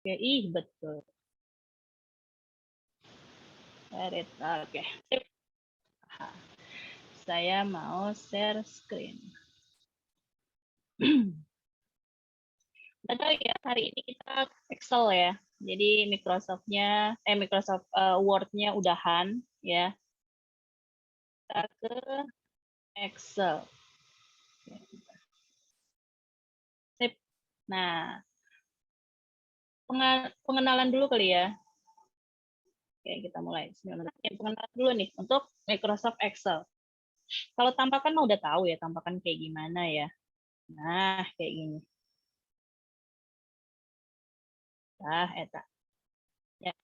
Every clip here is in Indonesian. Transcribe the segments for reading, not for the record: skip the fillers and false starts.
Oke, betul. Oke. Saya mau share screen. Tahu ya, hari ini kita Excel ya. Jadi Microsoft Word-nya udahan ya. Kita ke Excel. Sip. Nah, pengenalan dulu kali ya. Oke, kita mulai. Pengenalan dulu nih untuk Microsoft Excel. Kalau tampakan udah tahu ya, tampakan kayak gimana ya. Nah, kayak gini. Nah, eta. Ya.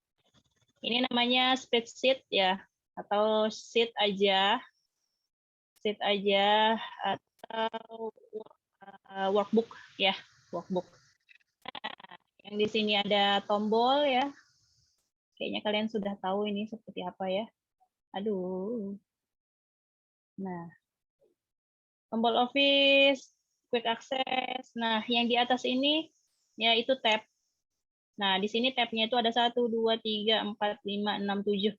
Ini namanya spreadsheet ya, atau sheet aja atau workbook ya, workbook. Nah, yang di sini ada tombol ya. Kayaknya kalian sudah tahu ini seperti apa ya. Aduh. Nah, tombol office, quick access. Nah, yang di atas ini ya itu tab. Nah, di sini tabnya itu ada 1, 2, 3, 4, 5, 6, 7.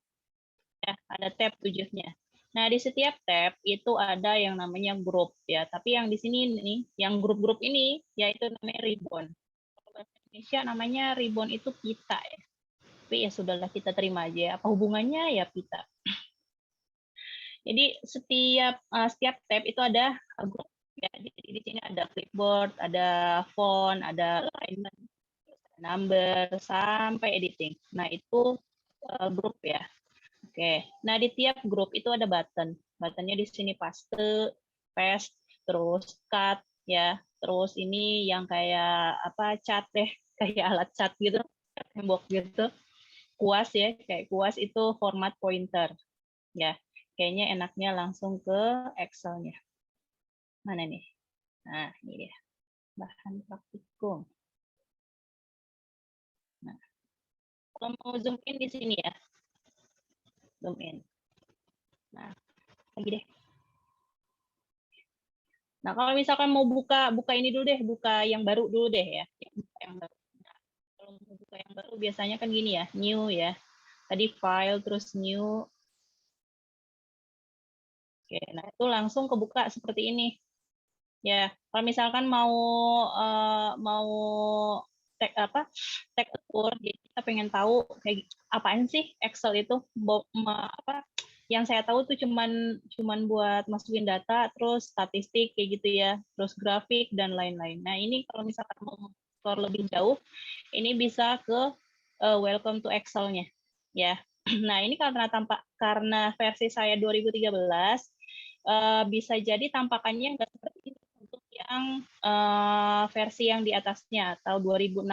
Ya, ada tab 7-nya. Nah, di setiap tab itu ada yang namanya grup ya. Tapi yang di sini nih, yang grup-grup ini yaitu namanya ribbon. Kalau bahasa Indonesia namanya ribbon itu pita ya. Tapi ya sudahlah, kita terima aja ya. Apa hubungannya ya pita. Jadi setiap tab itu ada grup ya. Jadi di sini ada clipboard, ada font, ada alignment, number sampai editing. Nah, itu grup ya. Oke, nah di tiap grup itu ada button. Buttonnya di sini paste, terus cut ya, terus ini yang kayak apa cat deh, kayak alat cat gitu, tembok gitu. Kuas ya, kayak kuas itu format pointer ya. Kayaknya enaknya langsung ke Excel-nya. Mana nih? Nah, ini dia. Bahan praktikum. Nah, kalau mau zoom in di sini ya. Zoom in. Nah, lagi deh. Nah, kalau misalkan mau buka ini dulu deh, buka yang baru dulu deh ya. Yang baru. Nah, kalau mau buka yang baru biasanya kan gini ya, new ya. Tadi file terus new. Oke, nah itu langsung kebuka seperti ini. Ya, kalau misalkan mau tag apa? Tag ukur, jadi kita pengen tahu kayak apaan sih Excel itu apa yang saya tahu tuh cuman buat masukin data, terus statistik kayak gitu ya, terus grafik dan lain-lain. Nah, ini kalau misalkan mau explore lebih jauh, ini bisa ke welcome to Excel-nya ya. Nah, ini karena versi saya 2013 bisa jadi tampakannya nggak seperti ini untuk yang versi yang di atasnya atau 2016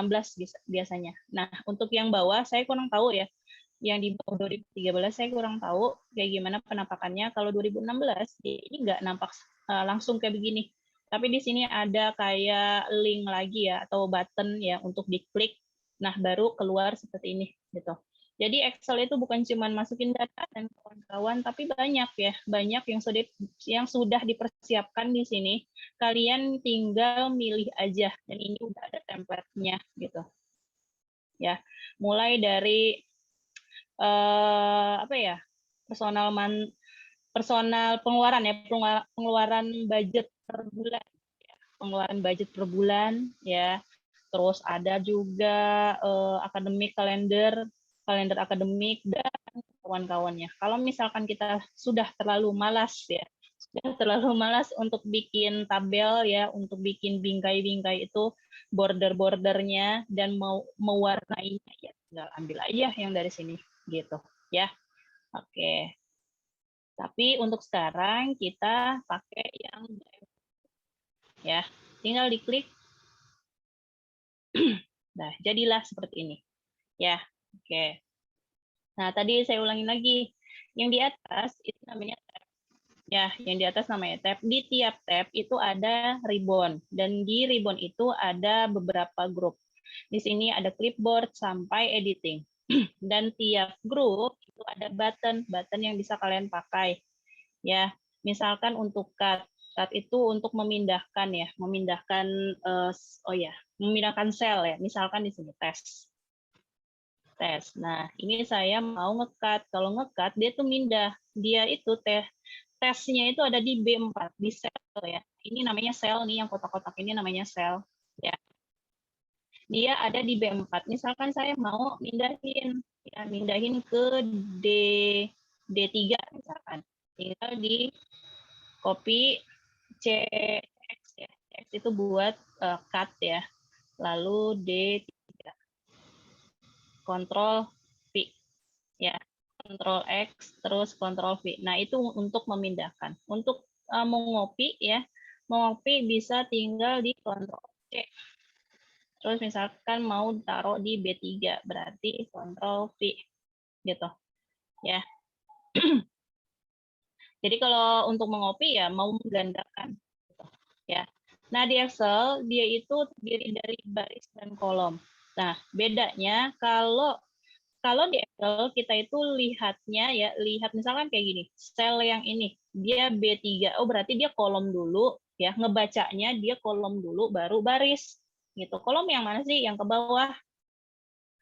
biasanya. Nah, untuk yang bawah saya kurang tahu ya. Yang di bawah 2013 saya kurang tahu kayak gimana penampakannya. Kalau 2016 ini nggak nampak langsung kayak begini. Tapi di sini ada kayak link lagi ya atau button ya untuk diklik. Nah, baru keluar seperti ini gitu. Jadi Excel itu bukan cuma masukin data dan kawan-kawan, tapi banyak ya, banyak yang sudah dipersiapkan di sini. Kalian tinggal milih aja dan ini udah ada template-nya gitu. Ya, mulai dari apa ya? Personal pengeluaran ya, pengeluaran budget per bulan. Pengeluaran budget per bulan ya. Terus ada juga akademik kalender akademik dan kawan-kawannya. Kalau misalkan kita sudah terlalu malas ya, sudah terlalu malas untuk bikin tabel ya, untuk bikin bingkai-bingkai itu border-bordernya dan mau mewarnainya ya, tinggal ambil aja yang dari sini gitu ya. Oke. Tapi untuk sekarang kita pakai yang ya, tinggal diklik. Nah, jadilah seperti ini. Ya, oke. Nah, tadi saya ulangi lagi. Yang di atas itu namanya tab. Ya, yang di atas namanya tab. Di tiap tab itu ada ribbon. Dan di ribbon itu ada beberapa grup. Di sini ada clipboard sampai editing. Dan tiap grup itu ada button yang bisa kalian pakai. Ya, misalkan untuk cut itu untuk memindahkan ya, memindahkan memindahkan sel ya. Misalkan di sini tes. tes. Nah, ini saya mau nge-cut. Kalau nge-cut, dia tuh mindah. Dia itu tesnya itu ada di B4, di sel ya. Ini namanya sel nih, yang kotak-kotak ini namanya sel. Ya. Dia ada di B4. Misalkan saya mau mindahin, ya, mindahin ke D, D3 misalkan. Tinggal di copy CX ya. CX itu buat cut ya. Lalu D3. Kontrol V ya. Kontrol X terus kontrol V. Nah, itu untuk memindahkan. Untuk mengopi ya. Mengopi bisa tinggal di kontrol C. Terus misalkan mau taruh di B3, berarti kontrol V gitu ya. Jadi kalau untuk mengopi ya mau menggandakan gitu, ya. Nah, di Excel dia itu terdiri dari baris dan kolom. Nah, bedanya kalau di Excel kita itu lihatnya ya, lihat misalkan kayak gini, sel yang ini dia B3. Oh, berarti dia kolom dulu ya, ngebacanya dia kolom dulu baru baris. Gitu. Kolom yang mana sih? Yang ke bawah.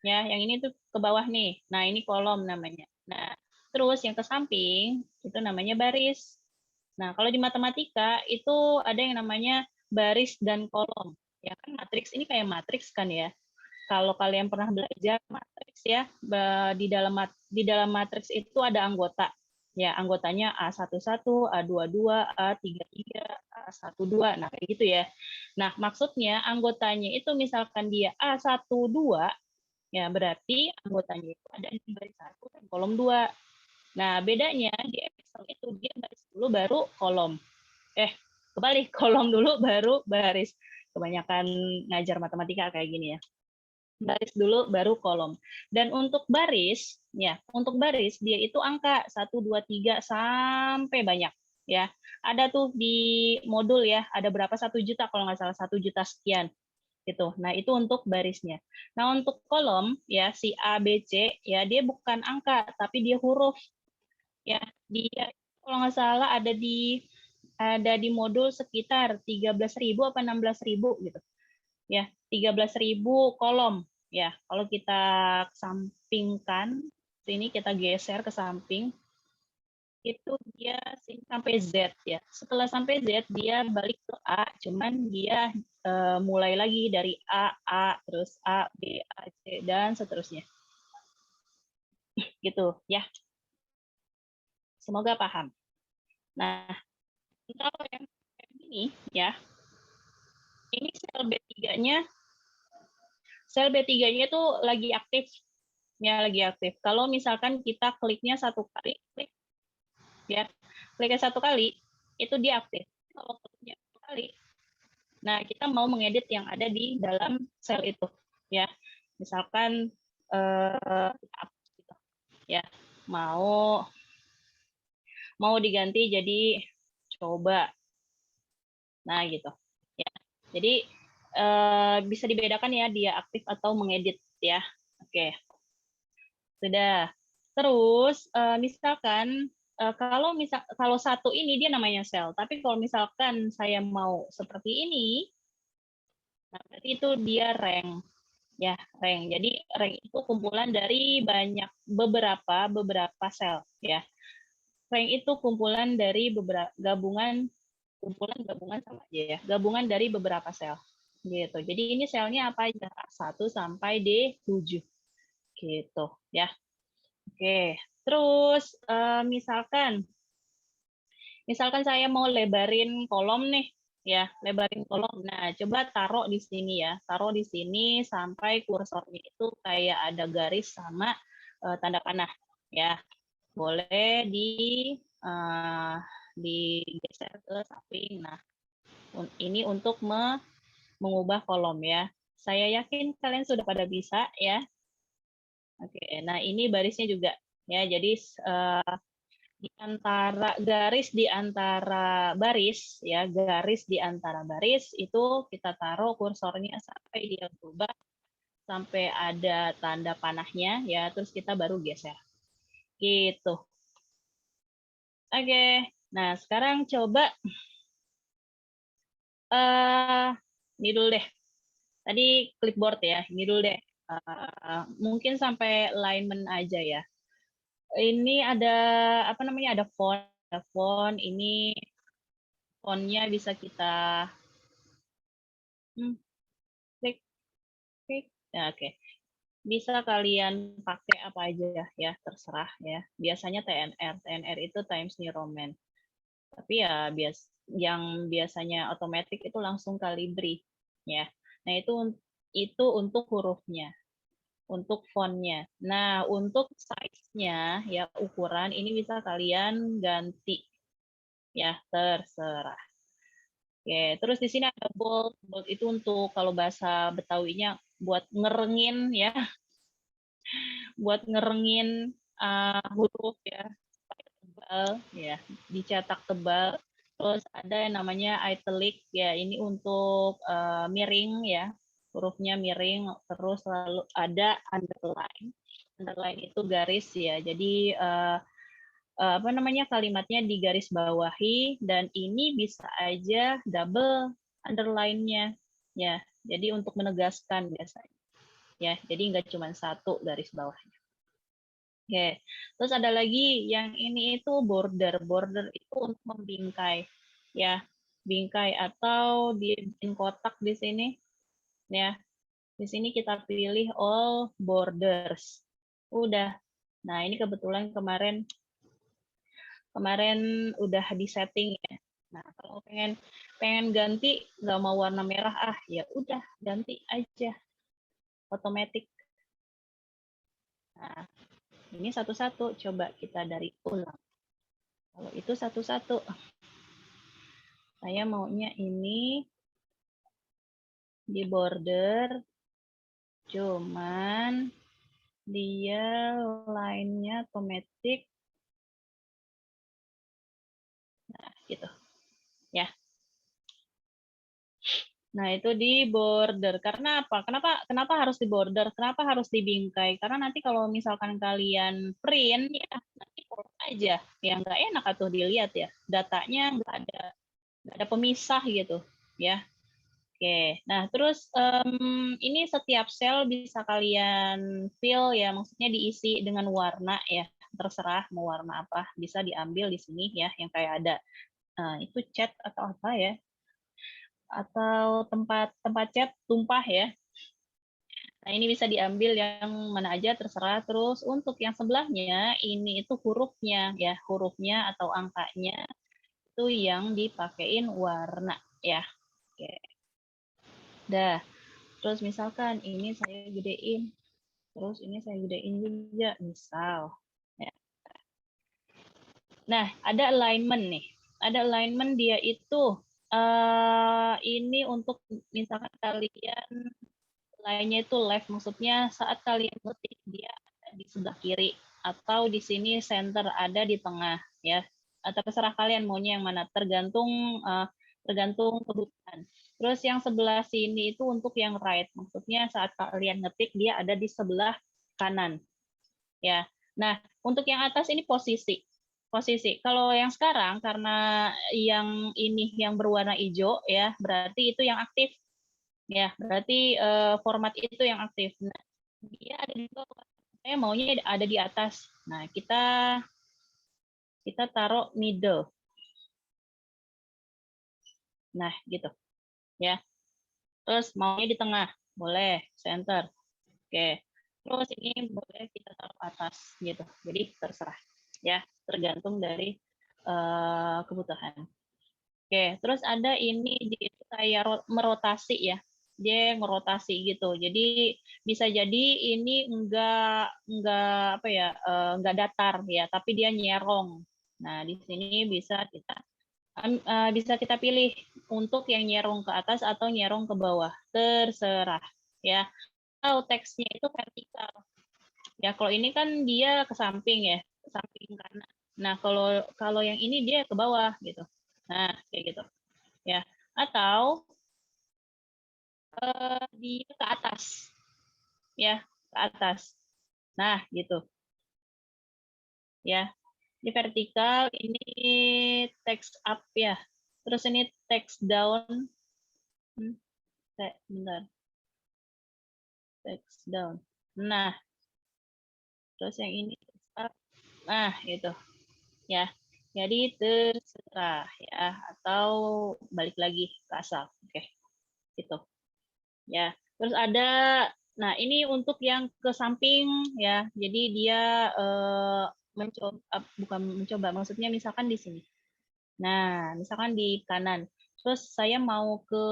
Ya, yang ini tuh ke bawah nih. Nah, ini kolom namanya. Nah, terus yang ke samping itu namanya baris. Nah, kalau di matematika itu ada yang namanya baris dan kolom. Ya kan matriks ini kayak matriks kan ya. Kalau kalian pernah belajar matriks ya, di dalam matriks itu ada anggota. Ya, anggotanya A11, A22, A33, A12. Nah, kayak gitu ya. Nah, maksudnya anggotanya itu misalkan dia A12, ya berarti anggotanya itu ada di baris 1 dan kolom 2. Nah, bedanya di Excel itu dia baris dulu baru kolom. Kebalik, kolom dulu baru baris. Kebanyakan ngajar matematika kayak gini ya. Baris dulu baru kolom. Dan untuk baris, ya, untuk baris dia itu angka 1 2 3 sampai banyak, ya. Ada tuh di modul ya, ada berapa 1 juta kalau nggak salah 1 juta sekian. Gitu. Nah, itu untuk barisnya. Nah, untuk kolom ya si A B C ya dia bukan angka tapi dia huruf. Ya, dia kalau nggak salah ada di modul sekitar 13.000 apa 16.000 gitu. Ya, 13.000 kolom. Ya, kalau kita sampingkan, sini kita geser ke samping, itu dia sampai Z ya. Setelah sampai Z dia balik ke A, cuman dia mulai lagi dari A, terus A, B, A, C dan seterusnya. Gitu ya. Semoga paham. Nah, kalau yang ini ya, ini sel B3-nya itu lagi aktif. Ya, lagi aktif. Kalau misalkan kita kliknya satu kali, ya, kliknya satu kali, itu dia aktif. Kalau kliknya satu kali, nah kita mau mengedit yang ada di dalam sel itu, ya. Misalkan ya mau diganti jadi coba. Nah, gitu. Ya. Jadi bisa dibedakan ya dia aktif atau mengedit ya. Oke. Sudah. Terus misalkan kalau satu ini dia namanya sel, tapi kalau misalkan saya mau seperti ini, nah berarti itu dia rank. Ya, rank. Jadi rank itu kumpulan dari beberapa sel ya. Rank itu kumpulan dari gabungan sama aja ya. Gabungan dari beberapa sel. Gitu. Jadi ini selnya apa aja? 1 sampai D7. Gitu ya. Oke. Terus misalkan saya mau lebarin kolom nih, ya, lebarin kolom. Nah, coba taruh di sini ya. Taruh di sini sampai kursornya itu kayak ada garis sama tanda panah, ya. Boleh digeser ke samping. Nah, ini untuk mengubah kolom ya. Saya yakin kalian sudah pada bisa ya. Oke, nah ini barisnya juga ya. Jadi di antara garis di antara baris itu kita taruh kursornya sampai dia berubah sampai ada tanda panahnya ya, terus kita baru geser. Gitu. Oke. Nah, sekarang coba ini dulu deh. Tadi clipboard ya, ini dulu deh. mungkin sampai alignment aja ya. Ini ada apa namanya? Ada font, ini fontnya bisa kita klik klik. Ya, oke. Bisa kalian pakai apa aja ya, terserah ya. Biasanya TNR itu Times New Roman. Tapi ya yang biasanya otomatis itu langsung Calibri ya. Nah, itu untuk hurufnya, untuk fontnya. Nah, untuk size-nya ya, ukuran ini bisa kalian ganti ya, terserah. Oke, terus di sini ada bold. Bold itu untuk kalau bahasa Betawinya buat ngerengin ya, buat ngerengin huruf ya, tebal ya, dicetak tebal. Terus ada yang namanya italic ya, ini untuk miring ya, hurufnya miring. Terus lalu ada underline. Underline itu garis ya, jadi apa namanya, kalimatnya digaris bawahi, dan ini bisa aja double underline-nya ya. Jadi untuk menegaskan biasanya ya. Jadi nggak cuma satu garis bawahnya. Oke. Terus ada lagi yang ini itu border. Border itu untuk membingkai ya. Bingkai atau dibikin kotak di sini ya. Di sini kita pilih all borders. Udah. Nah, ini kebetulan kemarin udah di setting ya. Nah, kalau pengen pengen ganti, nggak mau warna merah, ya udah ganti aja otomatis. Nah, ini satu-satu, coba kita dari ulang. Kalau itu satu-satu, saya maunya ini di border, cuman dia line-nya otomatis. Nah, gitu ya. Nah, itu di border. Karena apa? Kenapa harus di border? Kenapa harus dibingkai? Karena nanti kalau misalkan kalian print, ya nanti polos aja. Ya nggak enak atau dilihat ya. Datanya nggak ada pemisah gitu. Ya. Oke. Nah, terus ini setiap sel bisa kalian fill ya. Maksudnya diisi dengan warna ya. Terserah mau warna apa. Bisa diambil di sini ya. Yang kayak ada itu chat atau apa ya, atau tempat cat tumpah ya. Nah, ini bisa diambil yang mana aja terserah. Terus untuk yang sebelahnya ini itu hurufnya ya, hurufnya atau angkanya itu yang dipakein warna ya. Oke. Dah. Terus misalkan ini saya gedein, terus ini saya gedein juga misal. Ya. Nah, ada alignment nih. Ada alignment, dia itu ini untuk misalkan kalian lainnya itu left, maksudnya saat kalian ketik dia ada di sebelah kiri atau di sini center ada di tengah ya, atau terserah kalian maunya yang mana, tergantung kebutuhan. Terus yang sebelah sini itu untuk yang right, maksudnya saat kalian ngetik dia ada di sebelah kanan ya. Nah, untuk yang atas ini posisi. Kalau yang sekarang karena yang ini yang berwarna hijau ya, berarti itu yang aktif. Ya, berarti format itu yang aktif. Nah, dia ada di bawah. Saya maunya ada di atas. Nah, kita taruh middle. Nah, gitu. Ya. Terus maunya di tengah. Boleh, center. Oke. Terus ini boleh kita taruh atas gitu. Jadi terserah. Ya, tergantung dari kebutuhan. Oke, terus ada ini dia kayak merotasi ya. Dia merotasi gitu. Jadi bisa jadi ini enggak apa ya, enggak datar ya, tapi dia nyerong. Nah, di sini bisa kita pilih untuk yang nyerong ke atas atau nyerong ke bawah. Terserah ya. Atau teksnya itu vertikal. Ya, kalau ini kan dia ke samping ya, ke samping kanan. Nah, kalau kalau yang ini dia ke bawah gitu. Nah, kayak gitu ya, atau dia ke atas ya, ke atas. Nah, gitu ya. Di vertikal ini text up ya, terus ini text down. Bentar, text down. Nah, terus yang ini, nah itu ya. Jadi terserah ya, atau balik lagi ke asal. Oke, gitu ya. Terus ada, nah ini untuk yang ke samping ya. Jadi dia mencoba, bukan mencoba, maksudnya misalkan di sini. Nah, misalkan di kanan. Terus saya mau ke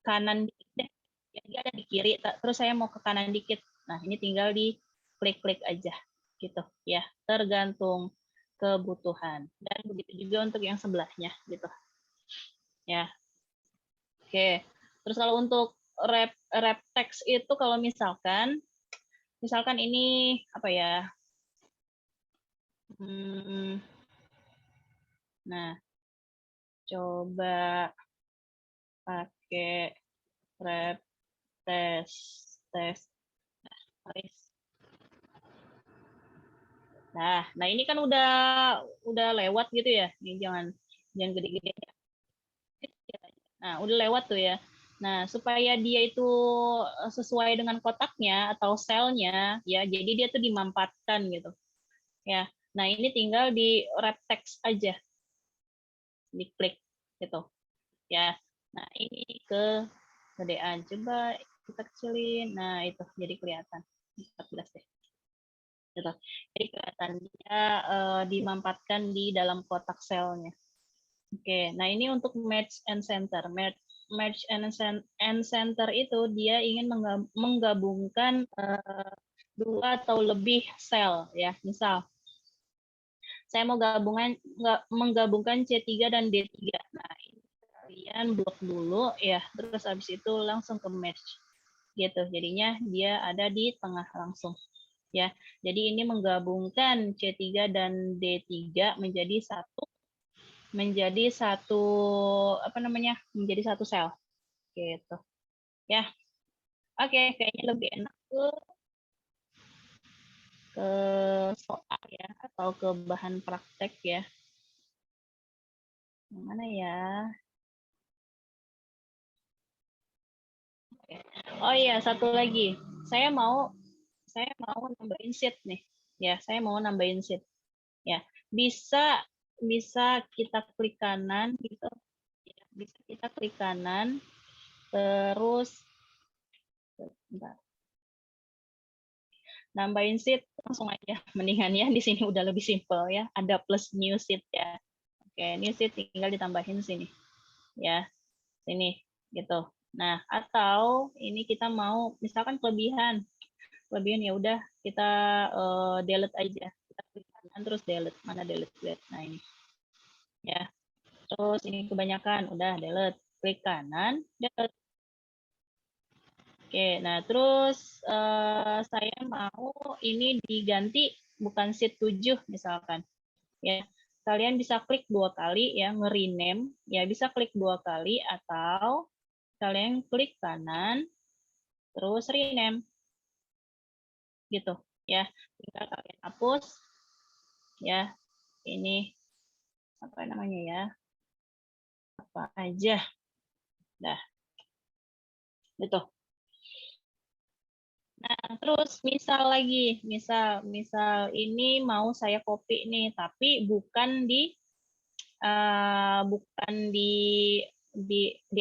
kanan dikit deh. Ya, dia ada di kiri, terus saya mau ke kanan dikit. Nah, ini tinggal di klik-klik aja gitu ya. Tergantung kebutuhan. Dan begitu juga untuk yang sebelahnya gitu. Ya. Oke. Terus kalau untuk wrap text itu kalau misalkan ini apa ya? Nah, coba pakai wrap tes. Nah ini kan udah lewat gitu ya. Ini jangan gede-gede. Nah, udah lewat tuh ya. Nah, supaya dia itu sesuai dengan kotaknya atau selnya, ya, jadi dia tuh dimampatkan gitu. Ya. Nah, ini tinggal di wrap text aja. Diklik gitu. Ya. Nah, ini kegedean. Coba kita kecilin. Nah, itu jadi kelihatan. 14 deh. Gitu. Jadi kelihatan dia dimampatkan di dalam kotak selnya. Oke, nah ini untuk match and center. Match and center itu dia ingin menggabungkan dua atau lebih sel ya. Misal saya mau menggabungkan C3 dan D3. Nah, ini kalian blok dulu ya, terus habis itu langsung ke match gitu. Jadinya dia ada di tengah langsung. Ya. Jadi ini menggabungkan C3 dan D3 menjadi satu menjadi satu sel gitu ya. Oke, kayaknya lebih enak ke soal ya, atau ke bahan praktek ya. Yang mana ya? Oh iya, satu lagi, saya mau nambahin sheet nih ya. Saya mau nambahin sheet ya. Bisa bisa kita klik kanan gitu ya. Bisa kita klik kanan terus bentar, nambahin sheet langsung aja mendingan ya. Di sini udah lebih simple ya, ada plus new sheet ya. Oke, new sheet tinggal ditambahin sini ya, sini gitu. Nah, atau ini kita mau misalkan kelebihan ya udah kita delete aja, kita klik kanan terus delete. Mana delete? Nah ini ya. Terus ini kebanyakan udah delete, klik kanan delete. Oke, nah terus saya mau ini diganti bukan sheet 7 misalkan. Ya, kalian bisa klik 2 kali ya, nge-rename. Ya, bisa klik 2 kali atau kalian klik kanan terus rename. Gitu ya. Tinggal kalian hapus ya. Ini apa namanya ya? Apa aja. Dah. Gitu. Nah, terus misal ini mau saya copy nih, tapi bukan di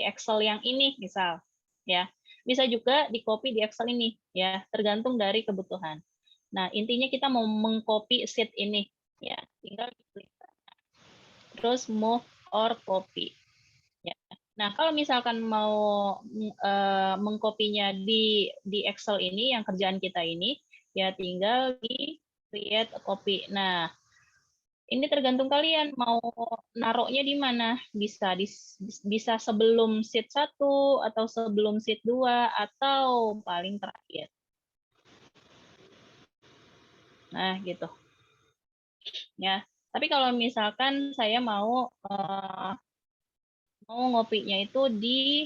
Excel yang ini misal ya. Bisa juga di copy di Excel ini ya, tergantung dari kebutuhan. Nah, intinya kita mau mengcopy sheet ini ya, tinggal klik terus move or copy ya. Nah, kalau misalkan mau mengkopinya di Excel ini yang kerjaan kita ini ya, tinggal di create a copy. Nah, ini tergantung kalian mau naruhnya di mana. Bisa sebelum sheet 1 atau sebelum sheet 2 atau paling terakhir. Nah, gitu. Ya. Tapi kalau misalkan saya mau ngopinya itu di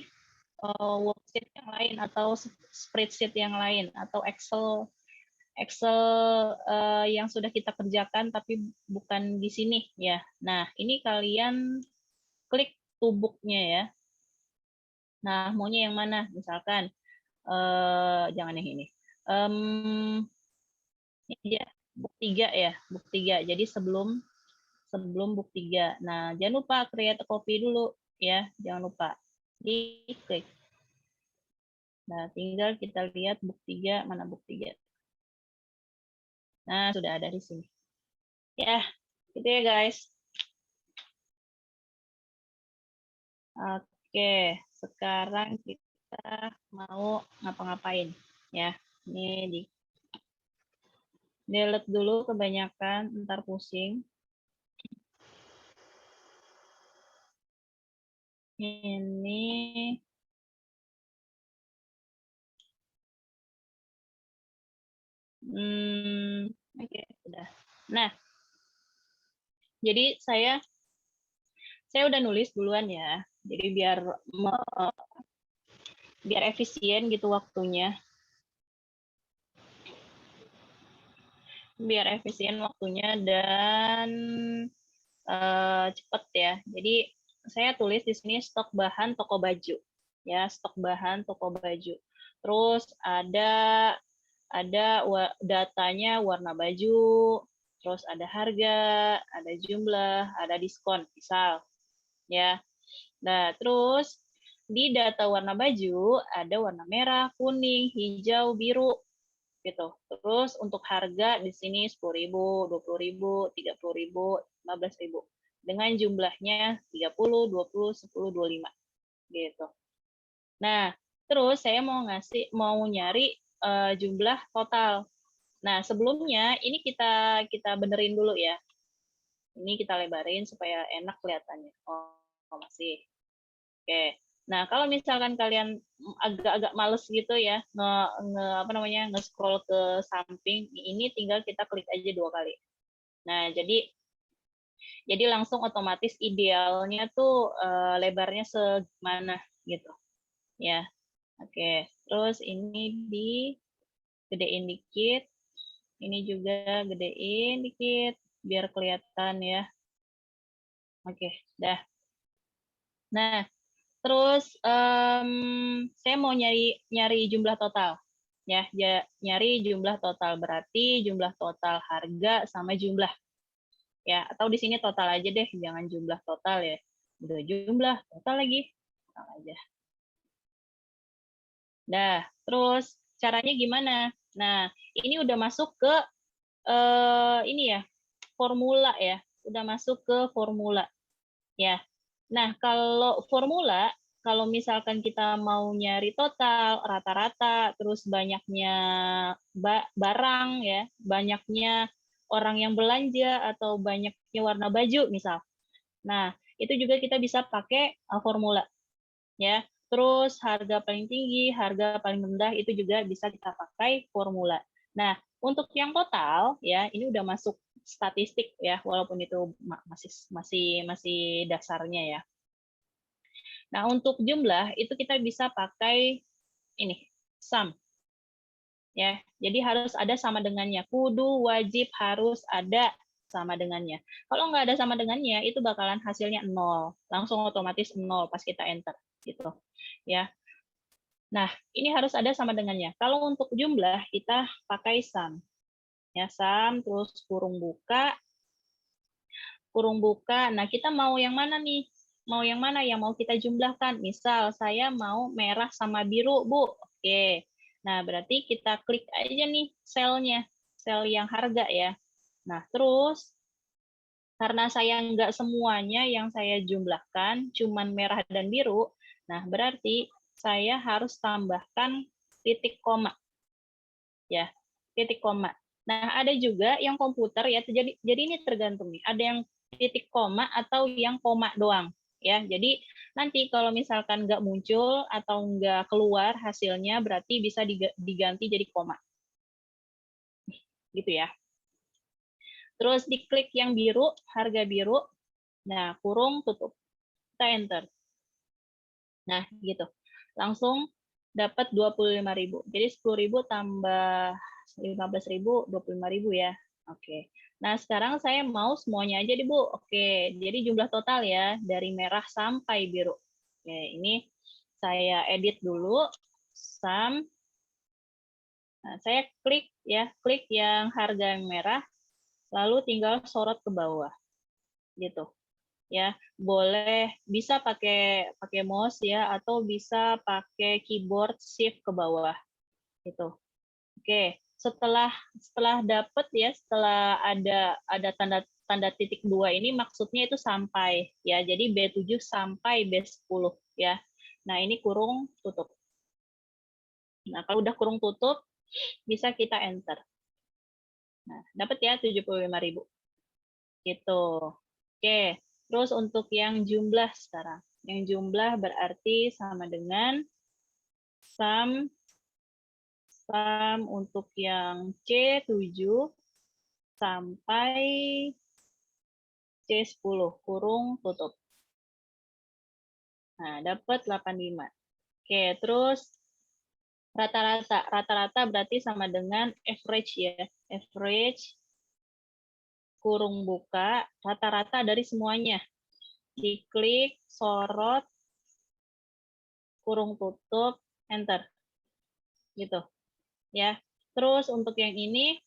worksheet yang lain atau spreadsheet yang lain atau Excel Excel yang sudah kita kerjakan tapi bukan di sini ya. Nah, ini kalian klik tubuknya ya. Nah, maunya yang mana? Misalkan Jangan yang ini. Ini dia book 3 ya, book 3. Jadi sebelum book 3. Nah, jangan lupa create a copy dulu ya, jangan lupa. Diklik. Nah, tinggal kita lihat book 3, mana book 3. Nah, sudah ada di sini. Ya, gitu ya guys. Oke, sekarang kita mau ngapa-ngapain ya. Ini di delete dulu kebanyakan, ntar pusing. Ini oke, sudah. Nah, jadi saya udah nulis duluan ya. Jadi biar efisien gitu waktunya. Biar efisien waktunya dan cepat ya. Jadi saya tulis di sini stok bahan toko baju. Ya, stok bahan toko baju. Terus ada datanya warna baju, terus ada harga, ada jumlah, ada diskon, misal. Ya. Nah, terus di data warna baju ada warna merah, kuning, hijau, biru gitu. Terus untuk harga di sini 10.000, 20.000, 30.000, 15.000. Dengan jumlahnya 30, 20, 10, 25 gitu. Nah, terus saya mau nyari jumlah total. Nah, sebelumnya ini kita benerin dulu ya. Ini kita lebarin supaya enak kelihatannya. Oh masih. Oke. Nah, kalau misalkan kalian agak-agak males gitu ya, nge-scroll ke samping, ini tinggal kita klik aja 2 kali. Nah, jadi langsung otomatis idealnya tuh lebarnya segimana gitu. Ya. Oke. Terus ini gedein dikit. Ini juga gedein dikit biar kelihatan ya. Oke, dah. Nah, terus saya mau nyari jumlah total. Ya, nyari jumlah total berarti jumlah total harga sama jumlah. Ya, atau di sini total aja deh, jangan jumlah total ya. Udah jumlah total lagi. Total aja. Nah, terus caranya gimana? Nah, ini udah masuk ke ini ya, formula ya. Udah masuk ke formula. Ya. Nah, kalau formula, kalau misalkan kita mau nyari total, rata-rata, terus banyaknya barang ya, banyaknya orang yang belanja atau banyaknya warna baju misal. Nah, itu juga kita bisa pakai formula ya. Terus harga paling tinggi, harga paling rendah itu juga bisa kita pakai formula. Nah, untuk yang total ya, ini udah masuk statistik ya, walaupun itu masih dasarnya ya. Nah, untuk jumlah itu kita bisa pakai ini, sum. Ya, jadi harus ada sama dengannya. Kudu wajib harus ada sama dengannya. Kalau nggak ada sama dengannya, itu bakalan hasilnya 0. Langsung otomatis 0 pas kita enter gitu. Ya. Nah, ini harus ada sama dengannya. Kalau untuk jumlah kita pakai sum. Ya, sum terus kurung buka. Nah, kita mau yang mana nih? Mau yang mana yang mau kita jumlahkan? Misal saya mau merah sama biru, Bu. Oke. Nah, berarti kita klik aja nih selnya, sel yang harga ya. Nah, terus karena saya nggak semuanya yang saya jumlahkan, cuman merah dan biru, nah berarti saya harus tambahkan titik koma. Ya, titik koma. Nah, ada juga yang komputer ya, jadi ini tergantung nih. Ada yang titik koma atau yang koma doang. Ya, jadi nanti kalau misalkan nggak muncul atau nggak keluar hasilnya, berarti bisa diganti jadi koma. Gitu ya. Terus diklik yang biru, harga biru. Nah, kurung tutup. Kita enter. Nah, gitu. Langsung dapat 25.000. Jadi 10.000 tambah 15.000, 25.000 ya. Oke. Nah, sekarang saya mau semuanya aja deh, Bu. Oke, jadi jumlah total ya, dari merah sampai biru. Oke, ini saya edit dulu. Sum, Nah, saya klik yang harga yang merah, lalu tinggal sorot ke bawah, gitu. Ya, boleh bisa pakai mouse ya, atau bisa pakai keyboard shift ke bawah, gitu. Oke, setelah dapat ya, setelah ada tanda titik 2 ini maksudnya itu sampai ya. Jadi B7 sampai B10 ya. Nah, ini kurung tutup. Nah, kalau udah kurung tutup bisa kita enter. Nah, dapat ya 75.000. Gitu. Oke. Terus untuk yang jumlah sekarang. Yang jumlah berarti sama dengan sum untuk yang C7 sampai C10 kurung tutup. Nah, dapat 85. Oke, terus rata-rata. Rata-rata berarti sama dengan average ya. Average kurung buka, rata-rata dari semuanya. Diklik, sorot, kurung tutup, enter. Gitu. Ya. Terus untuk yang ini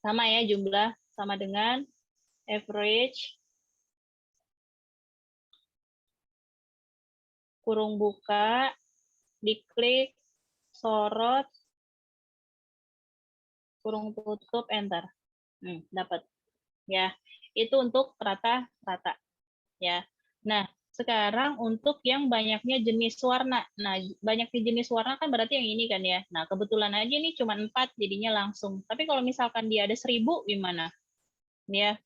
sama ya jumlah, sama dengan average kurung buka, diklik, sorot, kurung tutup, enter. Dapat. Ya, itu untuk rata-rata. Ya. Nah, sekarang untuk yang banyaknya jenis warna. Nah, banyaknya jenis warna kan berarti yang ini kan ya. Nah, kebetulan aja ini cuma 4 jadinya langsung. Tapi kalau misalkan dia ada 1000 gimana? Ya,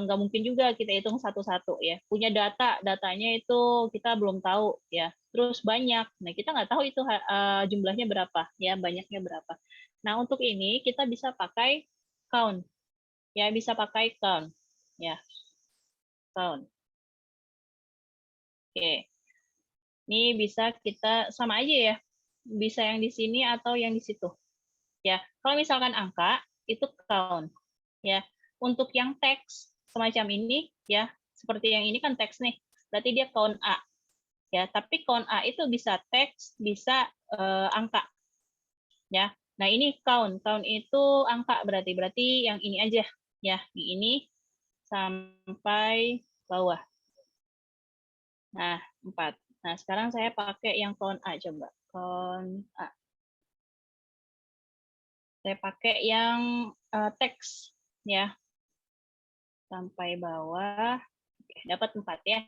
nggak mungkin juga kita hitung satu-satu ya. Punya datanya itu kita belum tahu ya. Terus banyak, nah kita nggak tahu itu jumlahnya berapa ya, banyaknya berapa. Nah untuk ini kita bisa pakai count ya, bisa pakai count ya, count. Oke, ini bisa kita sama aja ya, bisa yang di sini atau yang di situ ya. Kalau misalkan angka itu count ya. Untuk yang teks semacam ini ya, seperti yang ini kan teks nih, berarti dia count A ya. Tapi count A itu bisa teks, bisa angka ya. Nah ini count itu angka, berarti yang ini aja ya, ini sampai bawah. Nah 4. Nah sekarang saya pakai yang count A, coba count A. Saya pakai yang teks ya, sampai bawah. Oke, dapat 4 ya.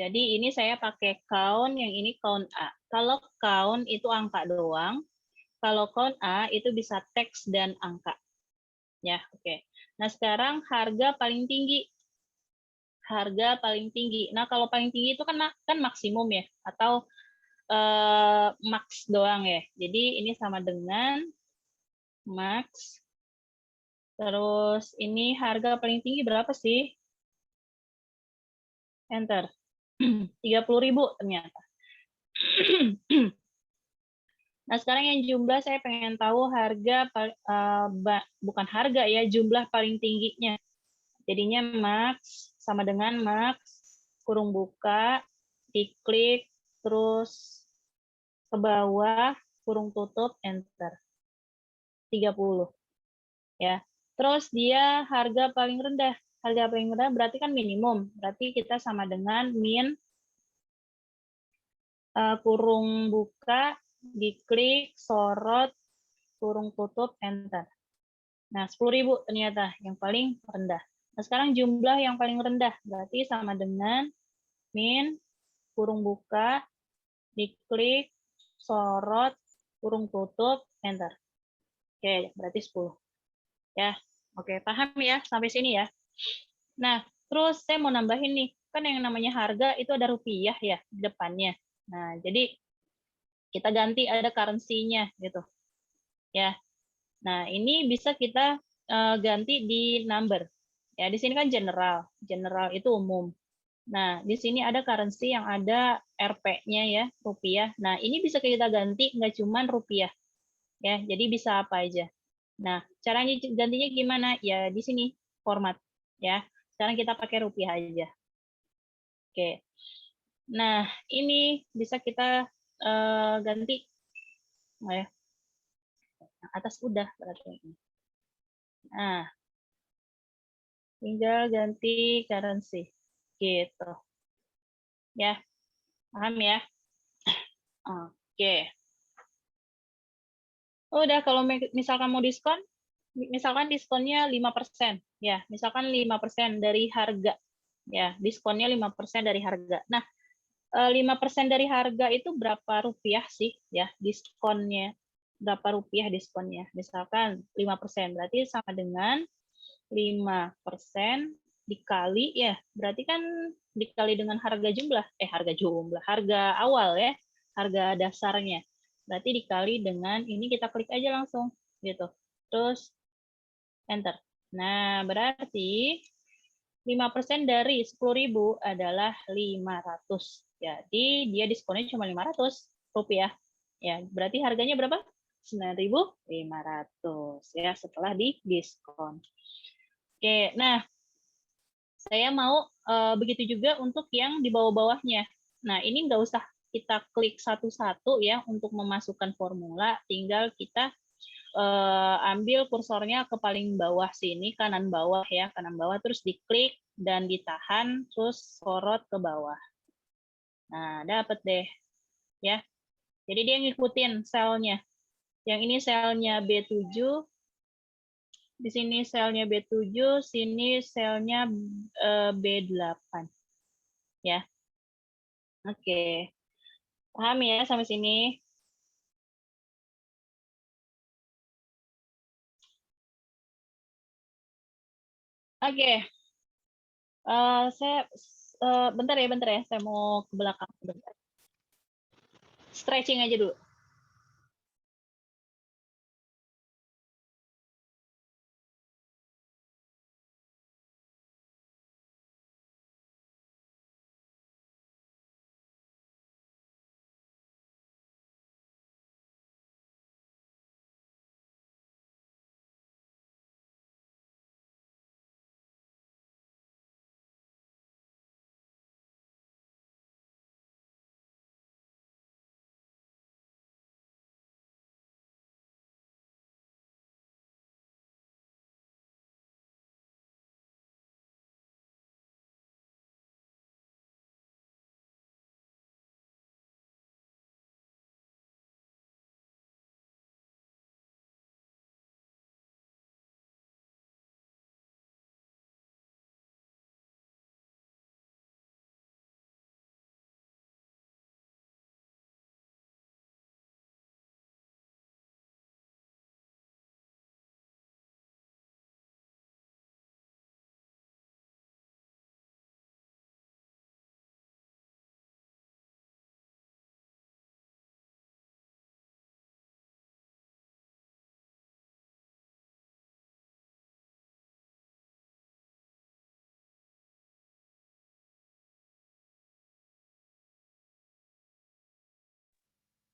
Jadi ini saya pakai count, yang ini count A. Kalau count itu angka doang, kalau count A itu bisa teks dan angka. Ya, oke. Nah, sekarang harga paling tinggi. Harga paling tinggi. Nah, kalau paling tinggi itu kan maksimum ya, atau max doang ya. Jadi ini sama dengan max. Terus ini harga paling tinggi berapa sih? Enter. 30.000 ternyata. Nah, sekarang yang jumlah saya pengen tahu harga, bukan harga ya, jumlah paling tingginya. Jadinya max sama dengan max, kurung buka, diklik, terus ke bawah, kurung tutup, enter. 30. Ya. Terus dia harga paling rendah. Harga paling rendah berarti kan minimum. Berarti kita sama dengan min, kurung buka, diklik, sorot, kurung tutup, enter. Nah, 10.000 ternyata yang paling rendah. Nah, sekarang jumlah yang paling rendah berarti sama dengan min, kurung buka, diklik, sorot, kurung tutup, enter. Oke, berarti 10. Ya, oke, paham ya sampai sini ya. Nah, terus saya mau nambahin nih, kan yang namanya harga itu ada rupiah ya di depannya. Nah, jadi kita ganti ada currency-nya gitu. Ya. Nah, ini bisa kita ganti di number. Ya, di sini kan general. General itu umum. Nah, di sini ada currency yang ada RP-nya ya, rupiah. Nah, ini bisa kita ganti nggak cuma rupiah. Ya, jadi bisa apa aja. Nah, caranya gantinya gimana? Ya, di sini format. Ya, sekarang kita pakai rupiah aja. Oke. Nah, ini bisa kita ganti. Nah, ya. Nah, atas udah berarti. Nah, tinggal ganti currency. Gitu. Ya, paham ya? Oke. Udah, kalau misalkan mau diskon, misalkan diskonnya 5%. Ya, misalkan 5% dari harga. Ya, diskonnya 5% dari harga. Nah, 5% dari harga itu berapa rupiah sih ya diskonnya? Berapa rupiah diskonnya? Misalkan 5%, berarti sama dengan 5% dikali ya, berarti kan dikali dengan harga awal ya, harga dasarnya. Berarti dikali dengan ini, kita klik aja langsung gitu. Terus enter. Nah, berarti 5% dari 10.000 adalah 500. Jadi dia diskonnya cuma 500 rupiah. Ya, berarti harganya berapa? 9.500 ya setelah di diskon. Oke, nah saya mau begitu juga untuk yang di bawah-bawahnya. Nah, ini nggak usah kita klik satu-satu ya untuk memasukkan formula, tinggal kita ambil kursornya ke paling bawah sini, kanan bawah ya, kanan bawah, terus diklik dan ditahan, terus sorot ke bawah. Nah, dapat deh ya. Jadi dia ngikutin selnya. Yang ini selnya B7, di sini selnya B7, sini selnya B8. Ya. Oke. Paham ya sampai sini? Oke. Saya bentar ya, saya mau ke belakang bentar. Stretching aja dulu.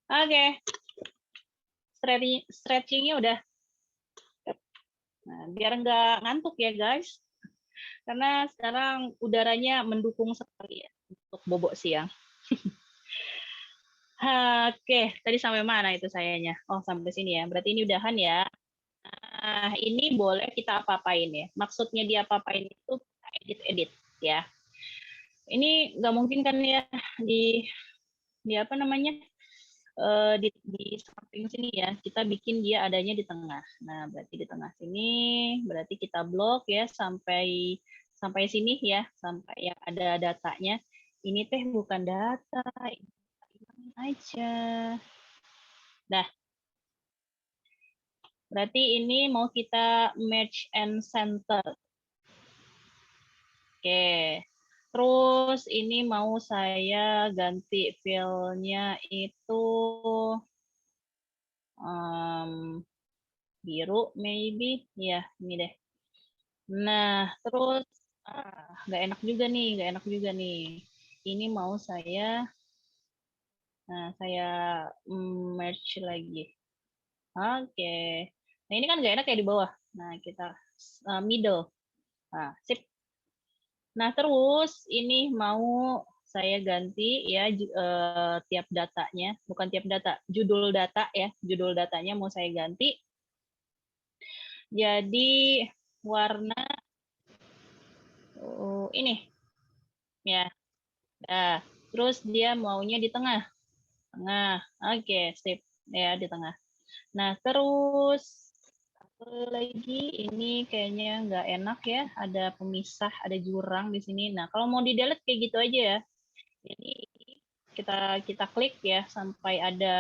Oke. Stretchingnya udah. Nah, biar nggak ngantuk ya guys, karena sekarang udaranya mendukung sekali ya untuk bobok siang. Oke, tadi sampai mana itu sayanya? Oh, sampai sini ya. Berarti ini udahan ya. Nah, ini boleh kita apa-apain ya. Maksudnya dia apa-apain itu edit-edit ya. Ini nggak mungkin kan ya di apa namanya? Di samping sini ya, kita bikin dia adanya di tengah. Nah, berarti di tengah sini, berarti kita blok ya sampai sini ya, sampai yang ada datanya. Ini teh bukan data, ini aja. Dah, berarti ini mau kita match and center. Oke. Terus ini mau saya ganti fill-nya itu biru maybe. Ya, ini deh. Nah, terus nggak enak juga nih, nggak enak juga nih. Ini mau saya merge lagi. Oke. Nah, ini kan nggak enak ya di bawah. Nah, kita middle. Nah, sip. Nah, terus ini mau saya ganti ya tiap datanya, bukan tiap data, judul data ya. Judul datanya mau saya ganti. Jadi warna ini ya. Nah, terus dia maunya di tengah. Tengah. Oke, sip. Ya, di tengah. Nah, terus apa lagi? Ini kayaknya nggak enak ya. Ada pemisah, ada jurang di sini. Nah, kalau mau di delete kayak gitu aja ya. Jadi kita klik ya sampai ada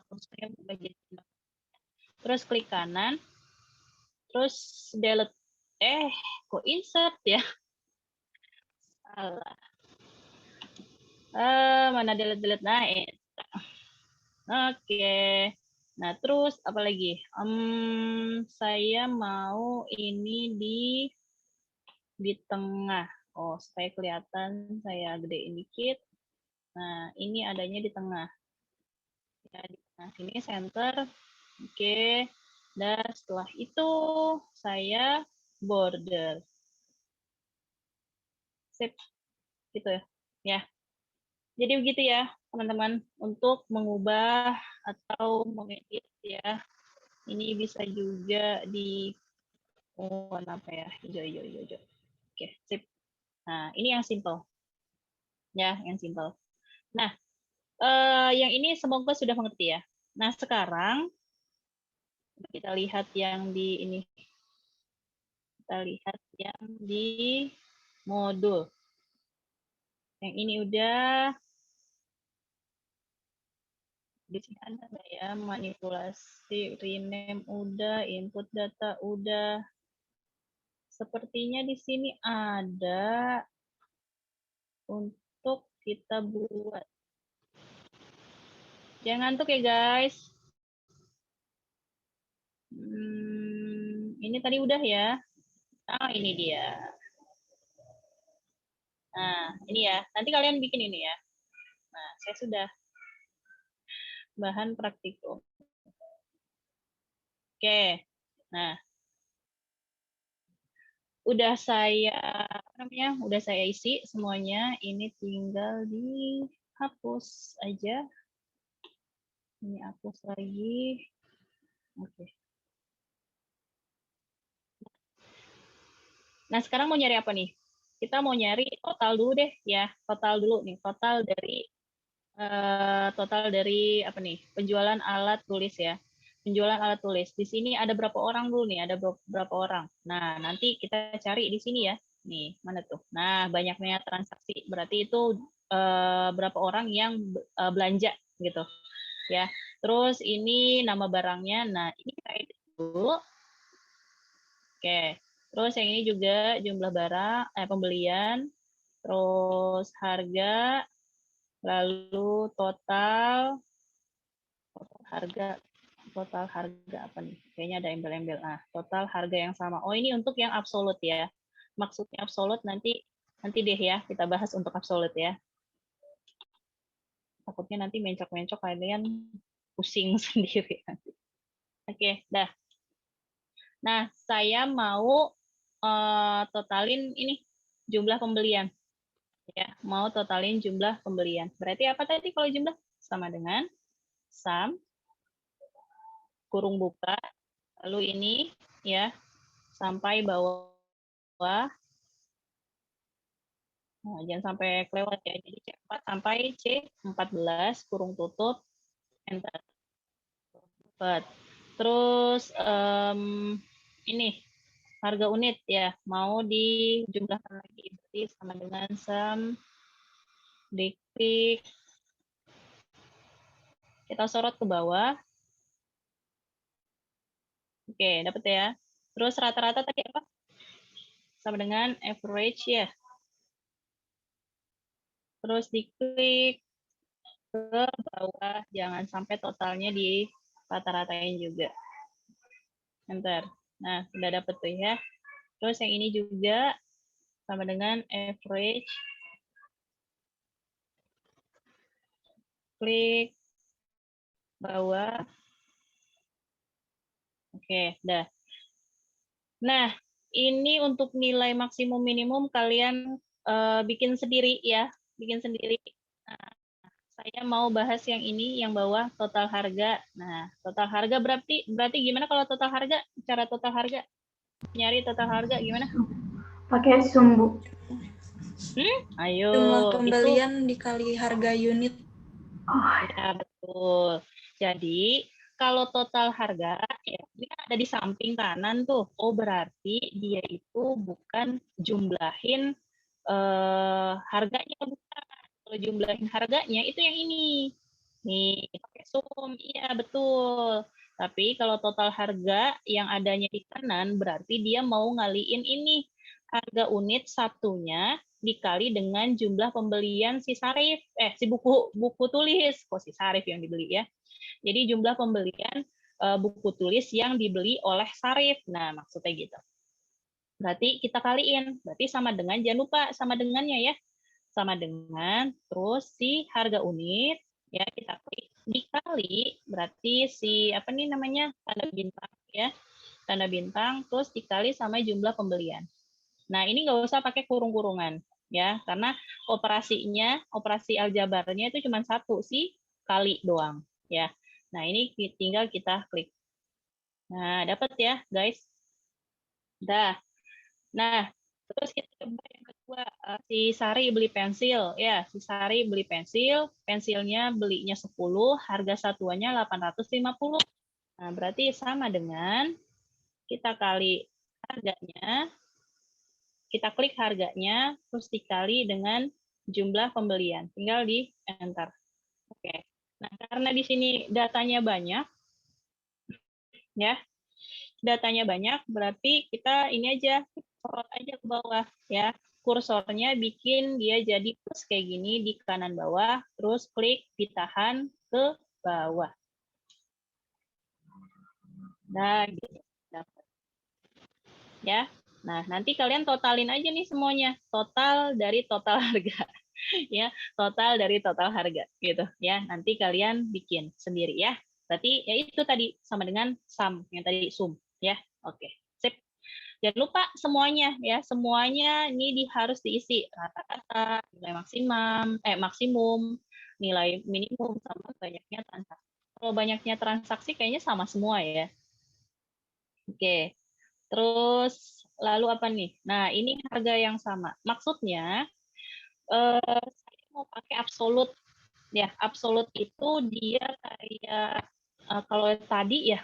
kursornya berubah jadi. Terus klik kanan, terus delete. Kok insert ya? Salah. Mana delete-delete? Nah, oke. Nah, terus apa lagi? Saya mau ini di tengah. Oh, supaya kelihatan saya gedein dikit. Nah, ini adanya di tengah. Ya, di tengah sini center. Oke. Dan setelah itu saya border. Sip, gitu ya. Ya. Jadi begitu ya, teman-teman, untuk mengubah atau mengedit ya. Ini bisa juga di warna apa ya? Hijau. Oke, sip. Nah, ini yang simple. Ya, yang simple. Nah, yang ini semoga sudah mengerti ya. Nah, sekarang kita lihat yang di ini. Kita lihat yang di modul. Yang ini udah di sini ada nggak ya? Manipulasi, rename udah, input data udah. Sepertinya di sini ada untuk kita buat. Jangan ngantuk ya guys. Ini tadi udah ya. Ah, ini dia. Nah, ini ya. Nanti kalian bikin ini ya. Nah, saya sudah bahan praktikum. Oke. Nah, udah saya apa namanya? Udah saya isi semuanya. Ini tinggal dihapus aja. Ini hapus lagi. Oke. Nah, sekarang mau nyari apa nih? Kita mau nyari total dulu deh ya. Total dulu nih. Total dari apa nih? Penjualan alat tulis ya. Penjualan alat tulis. Di sini ada berapa orang dulu nih? Ada berapa orang? Nah, nanti kita cari di sini ya. Nih, mana tuh? Nah, banyaknya transaksi. Berarti itu berapa orang yang belanja gitu ya. Terus ini nama barangnya. Nah, ini kita edit dulu. Oke. Terus yang ini juga jumlah barang, pembelian, terus harga, lalu harga total harga apa nih? Kayaknya ada embel-embel. Nah, total harga yang sama. Oh, ini untuk yang absolut ya. Maksudnya absolut nanti deh ya kita bahas untuk absolut ya. Takutnya nanti mencok-mencok kalian pusing sendiri. Oke, dah. Nah, saya mau totalin ini jumlah pembelian. Ya, mau totalin jumlah pembelian. Berarti apa tadi kalau jumlah? Sama dengan sum kurung buka, lalu ini ya sampai bawah. Nah, jangan sampai kelewat ya. Jadi C4 sampai C14 kurung tutup enter. Terus ini harga unit ya mau dijumlahkan lagi berarti sama dengan sum diklik, kita sorot ke bawah. Oke, dapat ya. Terus rata-rata tadi apa? Sama dengan average ya. Terus diklik ke bawah, jangan sampai totalnya di rata-ratain juga. Enter. Nah, sudah dapat tuh ya. Terus yang ini juga sama dengan average. Klik bawah. Oke, dah. Nah, ini untuk nilai maksimum minimum kalian bikin sendiri ya. Bikin sendiri. Nah, Saya mau bahas yang ini, yang bawah, total harga. Nah, total harga berarti gimana kalau total harga? Cara total harga? Nyari total harga gimana? Pakai sumbu. Ayo, Jumlah itu pembelian dikali harga unit. ya betul. Jadi kalau total harga ya ini kan ada di samping kanan tuh. Oh berarti dia itu bukan jumlahin harganya, bukan. Kalau jumlahin harganya itu yang ini. Nih, pakai sum. Iya, betul. Tapi kalau total harga yang adanya di kanan berarti dia mau ngaliin ini. Harga unit satunya dikali dengan jumlah pembelian si Sarif, si buku tulis, kok si Sarif yang dibeli ya. Jadi jumlah pembelian buku tulis yang dibeli oleh Sarif. Nah, maksudnya gitu. Berarti kita kaliin, berarti sama dengan, jangan lupa sama dengannya ya. Sama dengan terus si harga unit ya kita klik dikali berarti si apa nih namanya tanda bintang ya. Tanda bintang terus dikali sama jumlah pembelian. Nah, ini nggak usah pakai kurung-kurungan ya, karena operasi aljabarnya itu cuma satu sih, kali doang ya. Nah, ini tinggal kita klik. Nah, dapat ya, guys. Dah. Nah, terus kita coba yang kedua, si Sari beli pensil ya, si Sari beli pensil, pensilnya belinya 10, harga satuannya 850. Nah, berarti sama dengan kita kali harganya, kita klik harganya, terus dikali dengan jumlah pembelian. Tinggal di enter. Oke. Nah, karena di sini datanya banyak, ya, datanya banyak, berarti kita ini aja, scroll aja ke bawah, ya. Kursornya bikin dia jadi plus kayak gini di kanan bawah, terus klik ditahan ke bawah. Nah, gitu. Ya. Nah, nanti kalian totalin aja nih semuanya. Total dari total harga. Ya, total dari total harga gitu ya. Nanti kalian bikin sendiri ya. Berarti ya itu tadi sama dengan sum yang tadi sum ya. Oke. Sip. Jangan lupa semuanya ya. Semuanya ini harus diisi rata-rata, nilai maksimum, nilai minimum sama banyaknya transaksi. Kalau banyaknya transaksi kayaknya sama semua ya. Oke. Terus lalu apa nih? Nah, ini harga yang sama. Maksudnya saya mau pakai absolut ya. Absolut itu dia kayak kalau tadi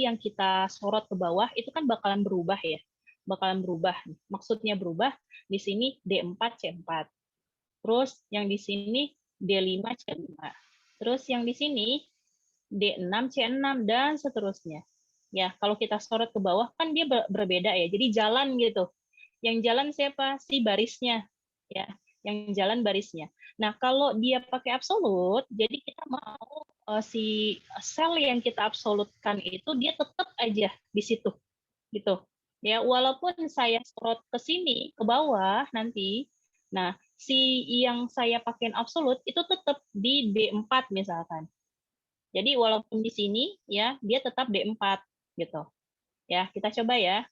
yang kita sorot ke bawah itu kan bakalan berubah ya. Bakalan berubah. Maksudnya berubah di sini D4 C4. Terus yang di sini D5 C5. Terus yang di sini D6 C6 dan seterusnya. Ya, kalau kita sorot ke bawah kan dia berbeda ya. Jadi jalan gitu. Yang jalan siapa? Si barisnya. Ya, yang jalan barisnya. Nah, kalau dia pakai absolut, jadi kita mau si sel yang kita absolutkan itu dia tetap aja di situ. Gitu. Ya, walaupun saya sorot ke sini, ke bawah nanti, nah, si yang saya pakai absolut itu tetap di D4 misalkan. Jadi walaupun di sini ya dia tetap D4 gitu. Ya, kita coba ya.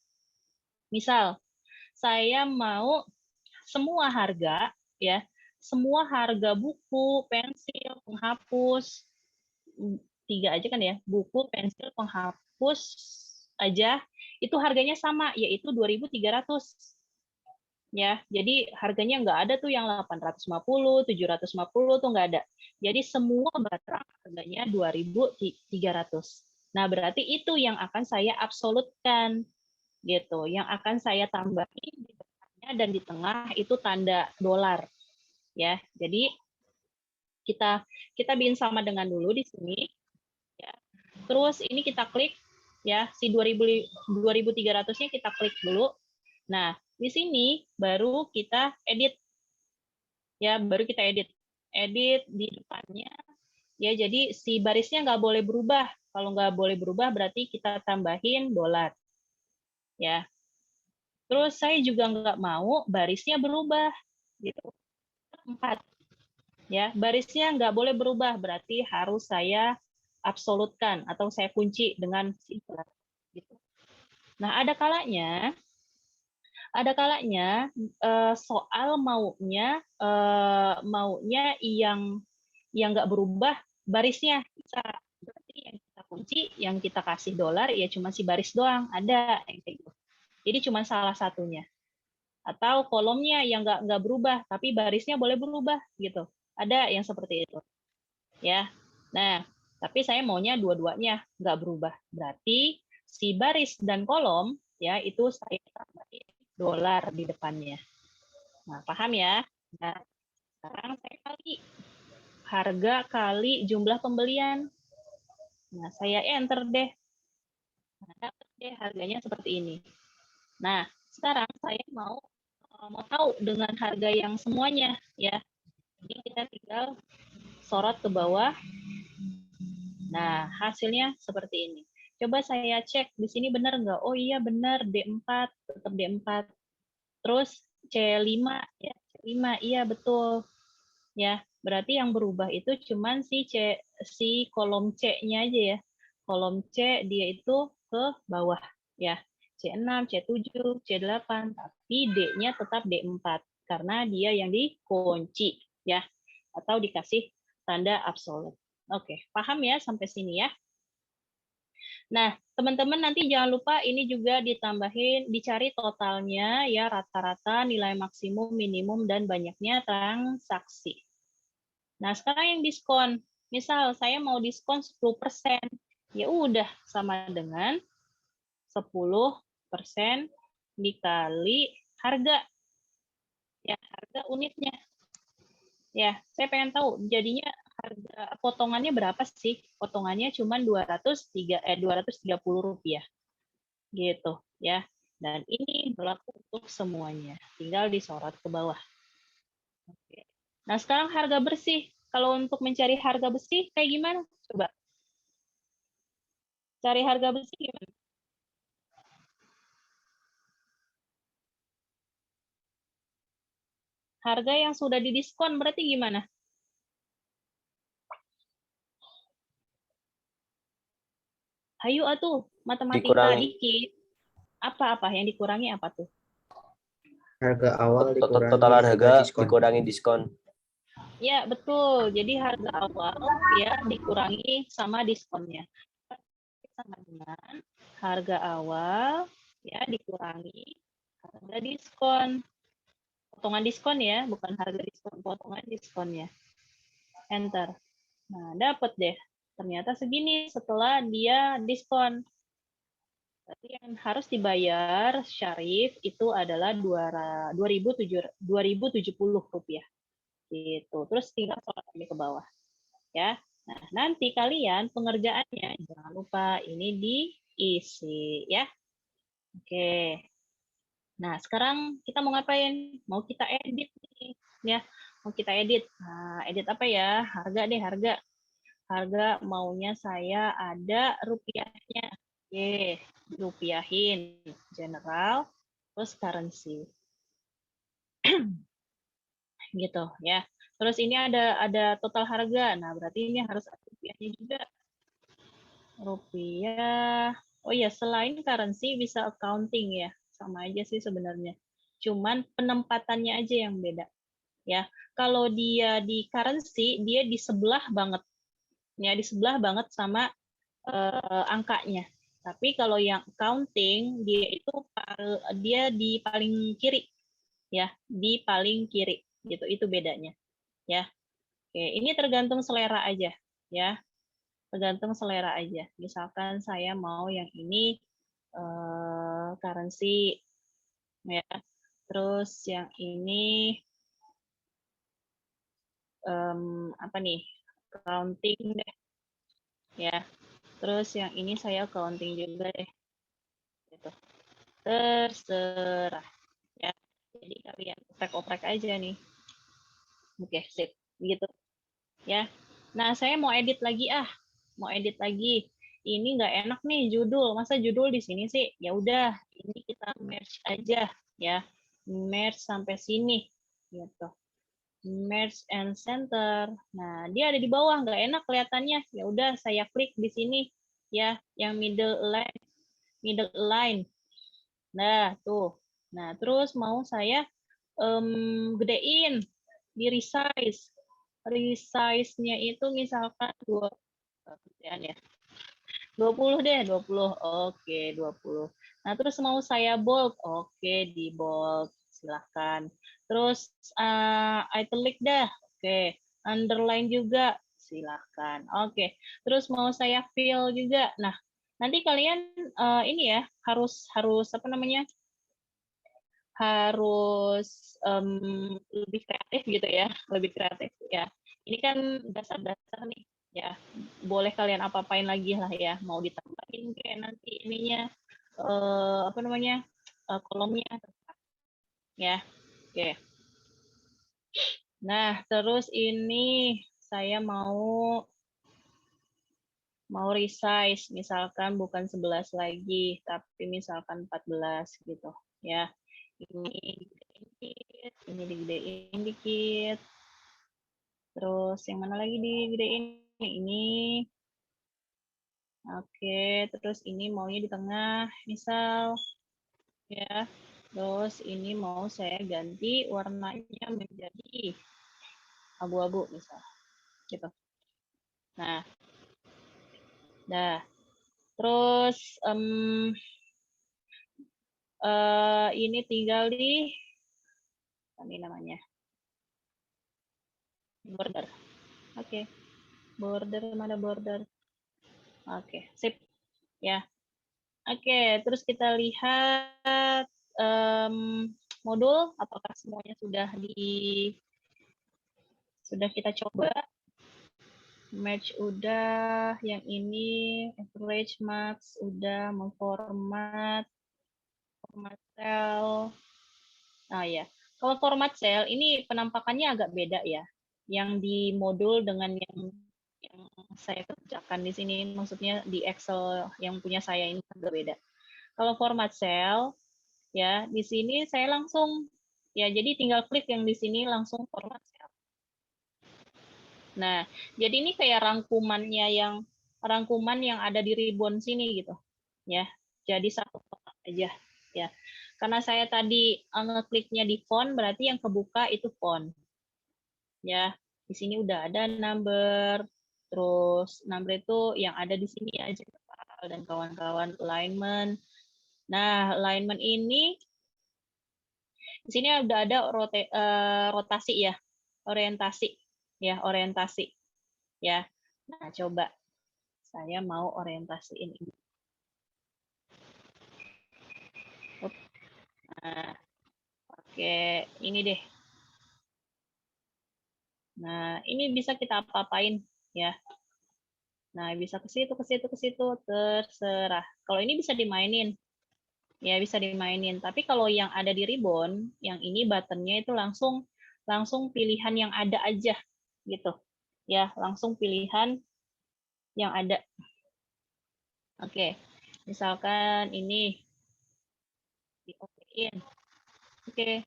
Misal saya mau semua harga ya, semua harga buku, pensil, penghapus, 3 aja kan ya, buku, pensil, penghapus aja itu harganya sama yaitu 2.300. Ya, jadi harganya nggak ada tuh yang 850, 750 tuh nggak ada. Jadi semua barang harganya 2.300. Nah, berarti itu yang akan saya absolutkan gitu, yang akan saya tambahin di depannya dan di tengah itu tanda dolar. Ya, jadi kita bikin sama dengan dulu di sini ya. Terus ini kita klik ya, si 2.300-nya kita klik dulu. Nah, di sini baru kita edit. Ya, baru kita edit. Edit di depannya. Ya, jadi si barisnya nggak boleh berubah. Kalau nggak boleh berubah berarti kita tambahin dolar. Ya. Terus saya juga nggak mau barisnya berubah. Gitu. 4. Ya, barisnya nggak boleh berubah. Berarti harus saya absolutkan atau saya kunci dengan simple. Gitu. Nah, ada kalanya soal maunya yang yang nggak berubah barisnya bisa. Berarti yang kita kunci, yang kita kasih dolar ya cuma si baris doang, ada yang kayak gitu. Jadi cuma salah satunya. Atau kolomnya yang nggak berubah, tapi barisnya boleh berubah gitu. Ada yang seperti itu, ya. Nah, tapi saya maunya dua-duanya nggak berubah. Berarti si baris dan kolom ya itu saya tambahin dolar di depannya. Nah, paham ya? Nah, sekarang saya kali harga kali jumlah pembelian. Nah, saya enter deh. Nah, dapat deh harganya seperti ini. Nah, sekarang saya mau tahu dengan harga yang semuanya ya. Jadi kita tinggal sorot ke bawah. Nah, hasilnya seperti ini. Coba saya cek di sini benar nggak? Oh iya benar, D4, tetap D4. Terus C5 ya, C5 iya betul. Ya, berarti yang berubah itu cuman si kolom C-nya aja ya. Kolom C dia itu ke bawah ya. C6, C7, C8, tapi D-nya tetap D4 karena dia yang dikunci ya atau dikasih tanda absolut. Oke, paham ya sampai sini ya? Nah, teman-teman nanti jangan lupa ini juga ditambahin, dicari totalnya ya, rata-rata, nilai maksimum, minimum, dan banyaknya transaksi. Nah, sekarang yang diskon. Misal saya mau diskon 10%. Ya udah, sama dengan 10% dikali harga. Ya, harga unitnya. Ya, saya pengen tahu jadinya harga potongannya berapa sih? Potongannya cuma Rp230 gitu ya. Dan ini berlaku untuk semuanya. Tinggal disorot ke bawah. Oke. Nah, sekarang harga bersih. Kalau untuk mencari harga bersih kayak gimana? Coba. Cari harga bersih gimana? Harga yang sudah didiskon berarti gimana? Ayo atuh, matematika Dikurangi. dikit. Apa-apa yang dikurangi apa tuh? Harga awal dikurangi Total harga diskon. dikurangi diskon. Ya, betul. Jadi harga awal ya dikurangi sama diskonnya. Sama dengan harga awal ya dikurangi harga diskon. Potongan diskon ya, bukan harga diskon, potongan diskonnya. Enter. Nah, dapat deh. Ternyata segini setelah dia diskon. Berarti yang harus dibayar Syarif itu adalah Rp2.070. Gitu. Terus tinggal sorot ke bawah. Ya. Nah, nanti kalian pengerjaannya jangan lupa ini diisi ya. Oke. Nah, sekarang kita mau ngapain? Mau kita edit nih, ya. Mau kita edit. Nah, edit apa ya? Harga deh, harga. Harga maunya saya ada rupiahnya. Oke, rupiahin general terus currency. Gitu ya. Terus ini ada total harga. Nah, berarti ini harus ada rupiahnya juga. Rupiah. Oh ya, selain currency bisa accounting ya. Sama aja sih sebenarnya. Cuman penempatannya aja yang beda. Ya, kalau dia di currency, dia di sebelah banget. Ya, di sebelah banget sama angkanya. Tapi kalau yang accounting, dia di paling kiri. Ya, di paling kiri. Gitu, itu bedanya. Ya. Oke, ini tergantung selera aja, ya. Tergantung selera aja. Misalkan saya mau yang ini currency ya. Terus yang ini apa nih? Accounting deh. Ya. Terus yang ini saya accounting juga deh. Gitu. Terserah ya. Jadi kalian oprek-oprek aja nih. Oke, sip. Gitu. Ya. Nah, saya mau edit lagi Mau edit lagi. Ini nggak enak nih judul. Masa judul di sini sih? Ya udah, ini kita merge aja ya. Merge sampai sini gitu. Merge and center. Nah, dia ada di bawah, nggak enak kelihatannya. Ya udah, saya klik di sini ya, yang middle line. Nah, tuh. Nah, terus mau saya gedein, di resize. resize-nya itu misalkan 20 deh, 20. Oke, 20. Nah, terus mau saya bold. Oke, di bold. Silahkan. Terus italic dah. Oke. Underline juga. Silahkan. Oke. Terus mau saya fill juga. Nah, nanti kalian ini ya, harus apa namanya? Harus lebih kreatif gitu ya, lebih kreatif ya. Ini kan dasar-dasar nih ya, boleh kalian apa-apain lagi lah ya, mau ditambahin kayak nanti ininya apa namanya kolomnya ya. Oke. Nah, terus ini saya mau resize, misalkan bukan 11 lagi, tapi misalkan 14 gitu ya. Ini dikit, ini digedein dikit. Terus yang mana lagi digedein? Ini. Oke, terus ini maunya di tengah, misal ya. Terus ini mau saya ganti warnanya menjadi abu-abu misal. Gitu. Nah. Dah. Terus ini tinggal di ini namanya border. Oke. Border, mana border? Oke, sip. Ya. Oke, terus kita lihat modul, apakah semuanya sudah kita coba. Match udah, yang ini average max udah, memformat, format cell. Nah ya, kalau format cell ini penampakannya agak beda ya. Yang di modul dengan yang saya kerjakan di sini, maksudnya di Excel yang punya saya ini agak beda. Kalau format cell, ya di sini saya langsung, ya jadi tinggal klik yang di sini langsung format cell. Nah, jadi ini kayak rangkuman yang ada di ribbon sini gitu, ya. Jadi satu kotak aja, ya. Karena saya tadi ngekliknya di font, berarti yang kebuka itu font, ya. Di sini udah ada number, terus number itu yang ada di sini aja dan kawan-kawan alignment. Nah, alignment ini di sini udah ada rotasi ya, orientasi ya, orientasi ya. Nah, coba saya mau orientasiin ini. Nah, oke, ini deh. Nah, ini bisa kita apa-apain ya. Nah, bisa ke situ, ke situ, ke situ, terserah. Kalau ini bisa dimainin, ya bisa dimainin. Tapi kalau yang ada di ribbon, yang ini buttonnya itu langsung pilihan yang ada aja, gitu. Ya, langsung pilihan yang ada. Oke, misalkan ini di-okein. Oke,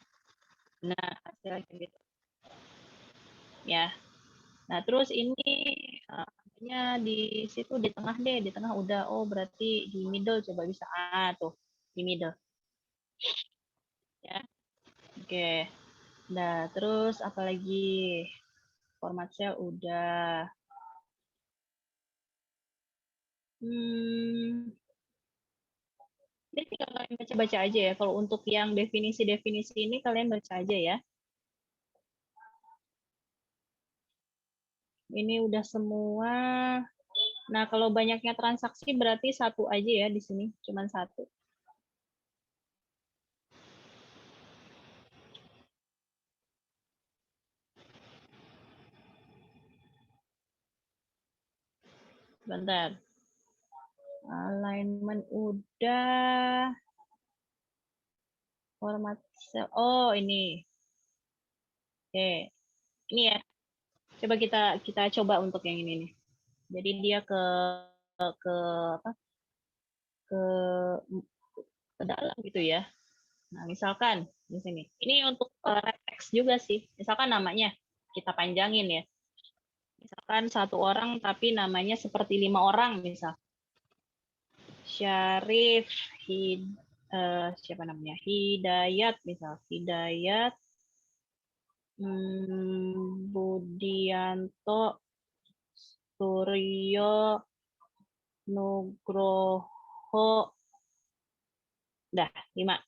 nah hasilnya gitu. Ya, nah terus ini di situ di tengah deh, di tengah udah, oh berarti di middle coba bisa tuh di middle ya. Oke, nah terus apalagi format cell udah. Ini tinggal kalian baca-baca aja ya. Kalau untuk yang definisi-definisi ini kalian baca aja ya. Ini udah semua. Nah, kalau banyaknya transaksi berarti satu aja ya di sini, cuman satu. Bentar. Alignment udah. Format cell. Oh, ini. Oke. Ini ya. Coba kita coba untuk yang ini nih. Jadi dia ke apa? Ke dalam gitu ya. Nah, misalkan di sini. Ini untuk teks juga sih. Misalkan namanya kita panjangin ya. Misalkan satu orang tapi namanya seperti 5 orang misal. Syarif siapa namanya? Hidayat misal. Hidayat Budianto Suryo Nugroho. Dah, 5.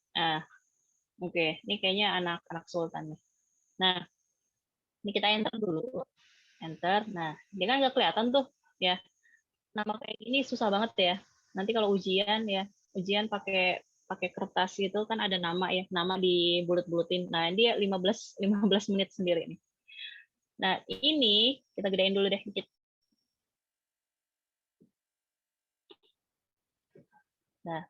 Oke. Ini kayaknya anak-anak sultan nih. Nah, ini kita enter dulu. Enter. Nah, dia kan nggak kelihatan tuh, ya. Nama kayak gini susah banget ya. Nanti kalau ujian ya, ujian pakai kertas gitu kan ada nama ya, nama dibulut-bulutin. Nah, dia 15 menit sendiri nih. Nah, ini kita gedein dulu deh dikit. Nah,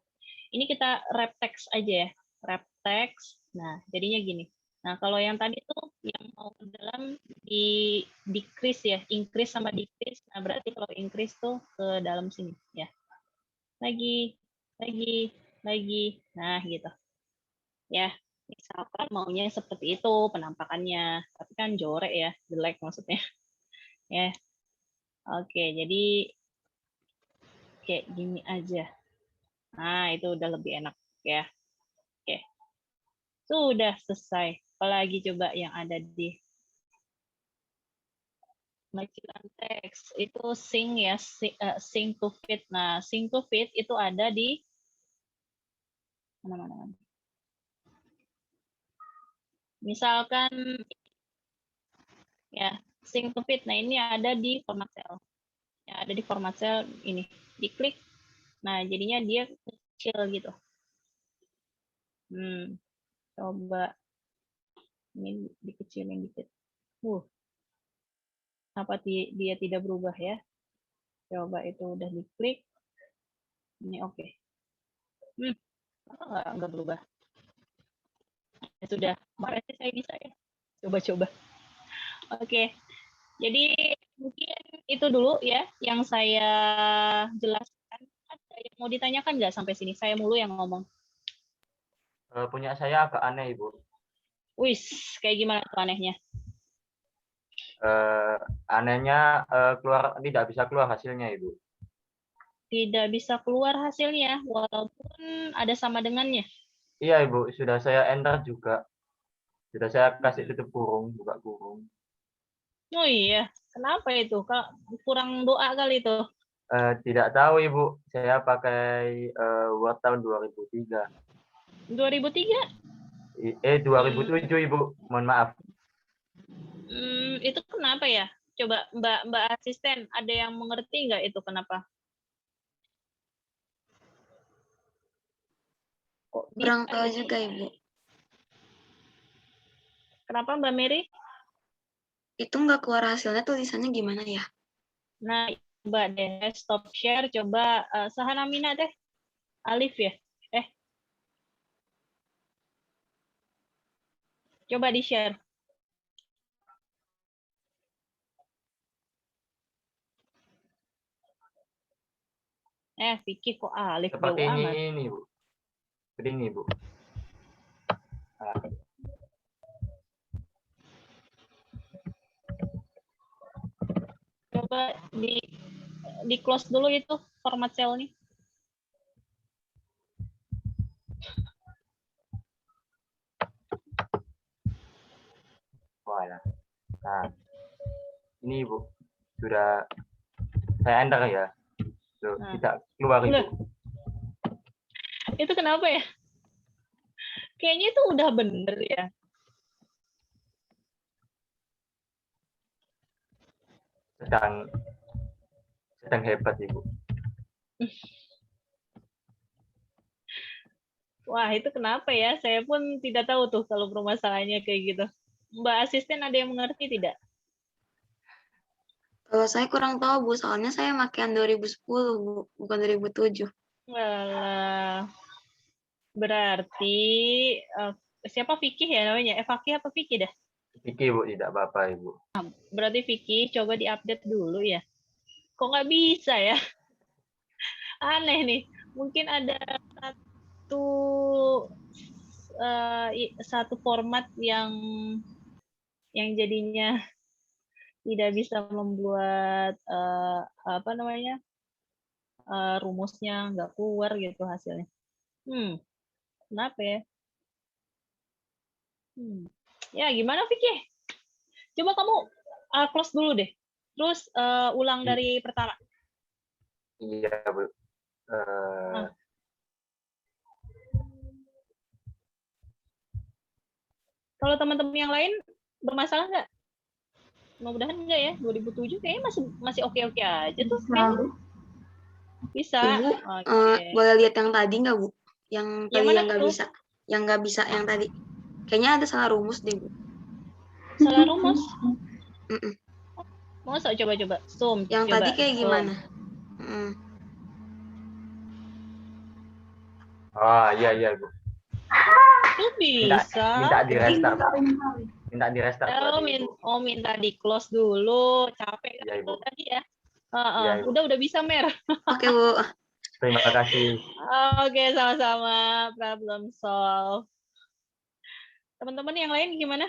ini kita wrap text aja ya. Wrap text. Nah, jadinya gini. Nah, kalau yang tadi tuh yang mau ke dalam di decrease ya, increase sama decrease. Nah, berarti kalau increase tuh ke dalam sini ya. Lagi. Nah, gitu. Ya, misalkan maunya seperti itu penampakannya. Tapi kan jorek ya, jelek maksudnya. Ya. Oke, jadi kayak gini aja. Nah, itu udah lebih enak ya. Oke. Sudah selesai. Apalagi coba yang ada di pengecilan teks. Itu sync ya, sync to fit. Nah, sync to fit itu ada di mana-mana. Misalkan ya, sync to fit. Nah, ini ada di format cell. Ya, ada di format cell ini. Diklik. Nah, jadinya dia kecil gitu. Coba ini dikecilin dikit. Apa dia tidak berubah ya? Coba itu udah diklik. Ini oke. Enggak berubah. Ya sudah, kemarin saya bisa ya. Coba-coba. Oke. Jadi mungkin itu dulu ya yang saya jelaskan. Ada yang mau ditanyakan nggak sampai sini? Saya mulu yang ngomong. Punya saya agak aneh, Ibu. Wis, kayak gimana tuh anehnya? Anehnya tidak bisa keluar hasilnya, Ibu. Tidak bisa keluar hasilnya walaupun ada sama dengannya. Iya, Ibu. Sudah saya enter juga. Sudah saya kasih tutup kurung, buka kurung. Oh iya, kenapa itu? Kak, kurang doa kali itu. Tidak tahu, Ibu. Saya pakai Word tahun 2003. 2003? 2007, Ibu. Mohon maaf. Itu kenapa ya? Coba Mbak asisten, ada yang mengerti nggak itu kenapa? Kurang tahu juga, Ibu. Kenapa Mbak Mary? Itu nggak keluar hasilnya, tulisannya gimana ya? Nah, coba deh stop share, coba Sahanamina deh. Alif ya? Coba di-share. Vicky kok Alif Seperti jauh amat. ini, Bu. Seperti ini, Bu. Nah. Coba di close dulu itu format cell-nya. Nah, ini Ibu. Sudah saya enter ya. Loh, tidak keluar, Ibu. Itu kenapa ya? Kayaknya itu udah bener ya. Sedang hebat, Ibu. Wah, itu kenapa ya? Saya pun tidak tahu tuh kalau permasalahannya kayak gitu. Mbak asisten ada yang mengerti tidak? Kalau saya kurang tahu, Bu. Soalnya saya makian 2010, Bu. Bukan 2007. Walah. Berarti siapa Vicky ya namanya? Vicky apa Vicky dah? Vicky, Bu, tidak apa-apa, Ibu. Berarti Vicky coba diupdate dulu ya. Kok nggak bisa ya? Aneh nih. Mungkin ada satu format yang jadinya tidak bisa membuat rumusnya nggak keluar gitu hasilnya. Kenapa ya? Ya gimana Vicky? Coba kamu close dulu deh. Terus ulang Iya. dari pertama. Iya, Bu. Kalau teman-teman yang lain bermasalah nggak? Mudah-mudahan enggak ya. 2007 kayaknya masih oke-oke aja tuh. Selalu. Bisa. Ibu, Oke. boleh lihat yang tadi nggak, Bu? Yang Yang tadi mana yang nggak tuh? bisa. Yang nggak bisa yang tadi. Kayaknya ada salah rumus deh, Bu. Salah rumus. Mm-mm. Masa coba-coba zoom. Yang coba. tadi kayak Zoom. gimana? Mm. Iya, Bu. Itu bisa. Minta di restart. Minta di restart Oh, berarti, Bu. minta di close dulu. Capek Iya, kan Ibu. tadi ya. Iya, Ibu. Udah bisa Mer. Oke, Bu. Terima kasih. Oke, sama-sama. Problem solve. Teman-teman yang lain gimana?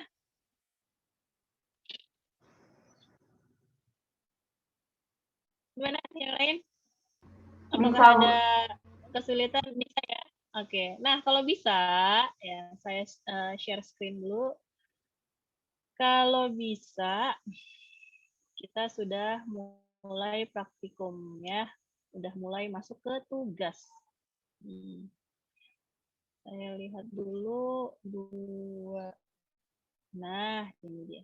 Gimana yang lain? Apakah Bisa, Bu. ada kesulitan? Bisa ya? Oke. Nah, kalau bisa, ya saya share screen dulu. Kalau bisa, kita sudah mulai praktikum ya. Udah mulai masuk ke tugas. Saya lihat dulu dua. Nah, ini dia.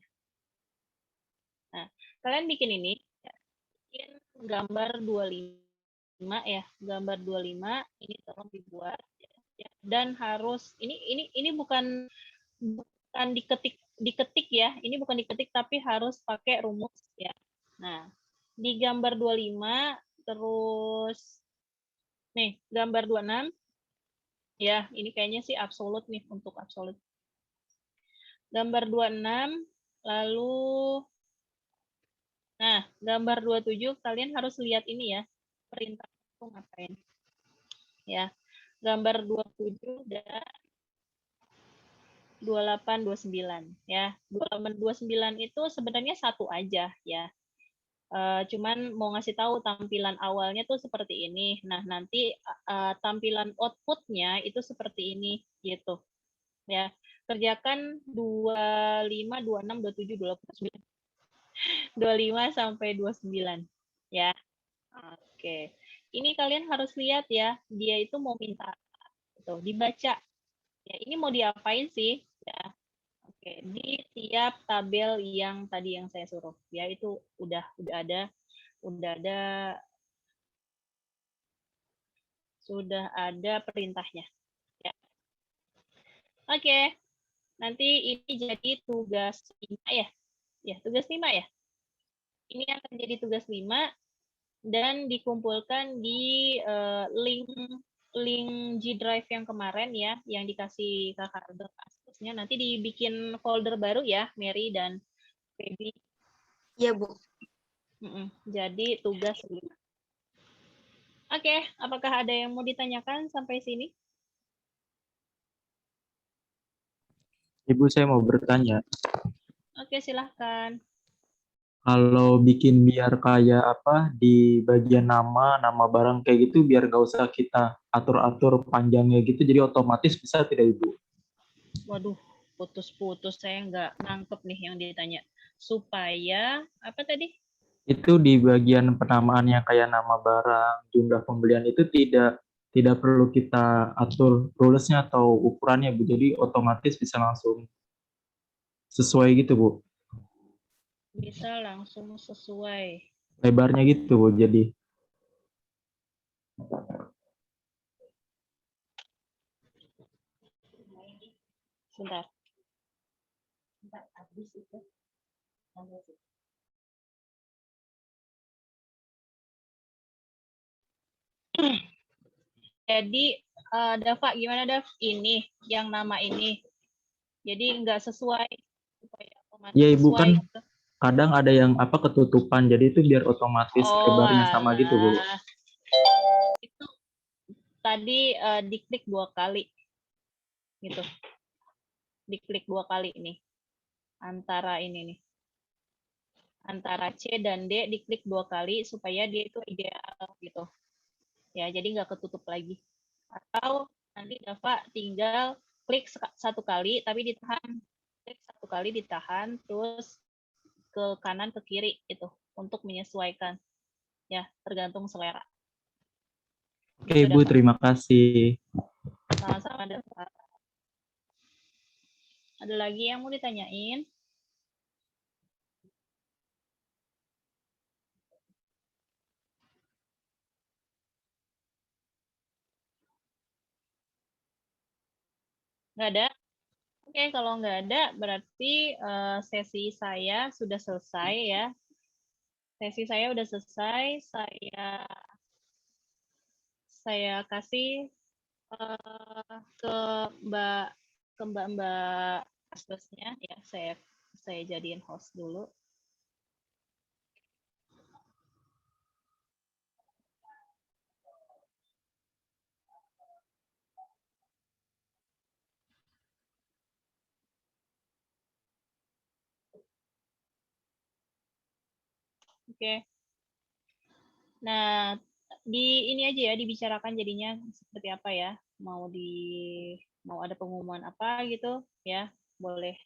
Nah, kalian bikin ini, bikin gambar 25 ya, gambar 25 ini tolong dibuat ya. Dan harus ini bukan diketik ya. Ini bukan diketik tapi harus pakai rumus ya. Nah, di gambar 25 terus nih, gambar 26 ya, ini kayaknya sih absolut nih untuk absolut. Gambar 26 lalu nah, gambar 27 kalian harus lihat ini ya. Perintah itu ngapain. Ya. Gambar 27 dan 28 29 ya. 28 29 itu sebenarnya satu aja ya. Cuman mau ngasih tahu tampilan awalnya tuh seperti ini. Nah, nanti tampilan outputnya itu seperti ini gitu. Ya. Kerjakan 25, 26, 27, 28, 25 sampai 29 ya. Oke. Ini kalian harus lihat ya, dia itu mau minta tuh dibaca. Ya, ini mau diapain sih? Ya. Oke, di tiap tabel yang tadi yang saya suruh. Ya, itu udah ada sudah ada perintahnya. Ya. Oke. Nanti ini jadi tugas 5 ya. Ya, tugas 5 ya. Ini akan jadi tugas 5 dan dikumpulkan di link G Drive yang kemarin ya, yang dikasih kakak kasusnya. Nanti dibikin folder baru ya, Mary dan Feby. Iya, Bu. Jadi tugas 5. Oke, apakah ada yang mau ditanyakan sampai sini? Ibu, saya mau bertanya. Oke, silahkan. Kalau bikin biar kayak apa di bagian nama barang kayak gitu, biar nggak usah kita atur-atur panjangnya gitu, jadi otomatis bisa tidak, Ibu? Waduh, putus-putus, saya nggak nangkep nih yang ditanya. Supaya apa tadi? Itu di bagian penamaannya kayak nama barang, jumlah pembelian itu tidak perlu kita atur rulesnya atau ukurannya, Bu. Jadi otomatis bisa langsung sesuai gitu, Bu. Bisa langsung sesuai. Lebarnya gitu, Bu. Jadi Sebentar. Habis itu. Jadi, Dava, gimana Dav? Ini, yang nama ini. Jadi nggak sesuai. Supaya otomatis ya, Ibu, sesuai kan gitu. kadang ada yang apa ketutupan, jadi itu biar otomatis lebarnya sama gitu, Bu. Itu tadi diklik 2 kali. Gitu. Diklik 2 kali nih. Antara ini nih. Antara C dan D diklik 2 kali supaya dia itu ideal gitu. Ya, jadi nggak ketutup lagi. Atau nanti Dava tinggal klik 1 kali tapi ditahan. Klik 1 kali ditahan, terus ke kanan ke kiri itu untuk menyesuaikan ya, tergantung selera. Oke, Ibu, terima kasih. Sama-sama. Ada lagi yang mau ditanyain? Nggak ada? Oke, kalau nggak ada berarti sesi saya sudah selesai ya. Sesi saya udah selesai. Saya kasih ke Mbak hostnya ya. Saya jadiin host dulu. Oke. Nah, ini aja ya dibicarakan jadinya seperti apa ya. Mau ada pengumuman apa gitu ya. Boleh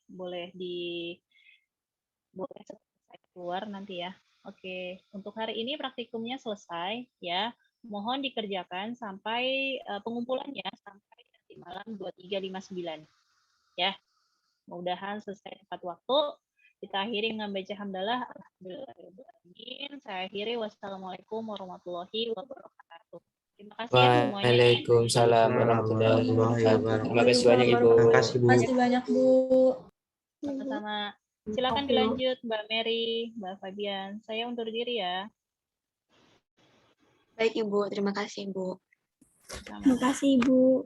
selesai keluar nanti ya. Oke, untuk hari ini praktikumnya selesai ya. Mohon dikerjakan sampai pengumpulannya sampai nanti malam 23.59 ya. Mudah-mudahan selesai tepat waktu. Kita akhiri dengan baca hamdalah. Alhamdulillahirrahmanirrahim. Saya akhiri. Wassalamualaikum warahmatullahi wabarakatuh. Terima kasih ya semuanya. Waalaikumsalam warahmatullahi wabarakatuh. Terima kasih banyak Ibu. Terima kasih, Bu. Terima kasih banyak, Bu. Sama-sama. Silakan dilanjut Mbak Mary, Mbak Fabian. Saya undur diri ya. Baik Ibu, terima kasih Ibu. Sama. Terima kasih, Ibu.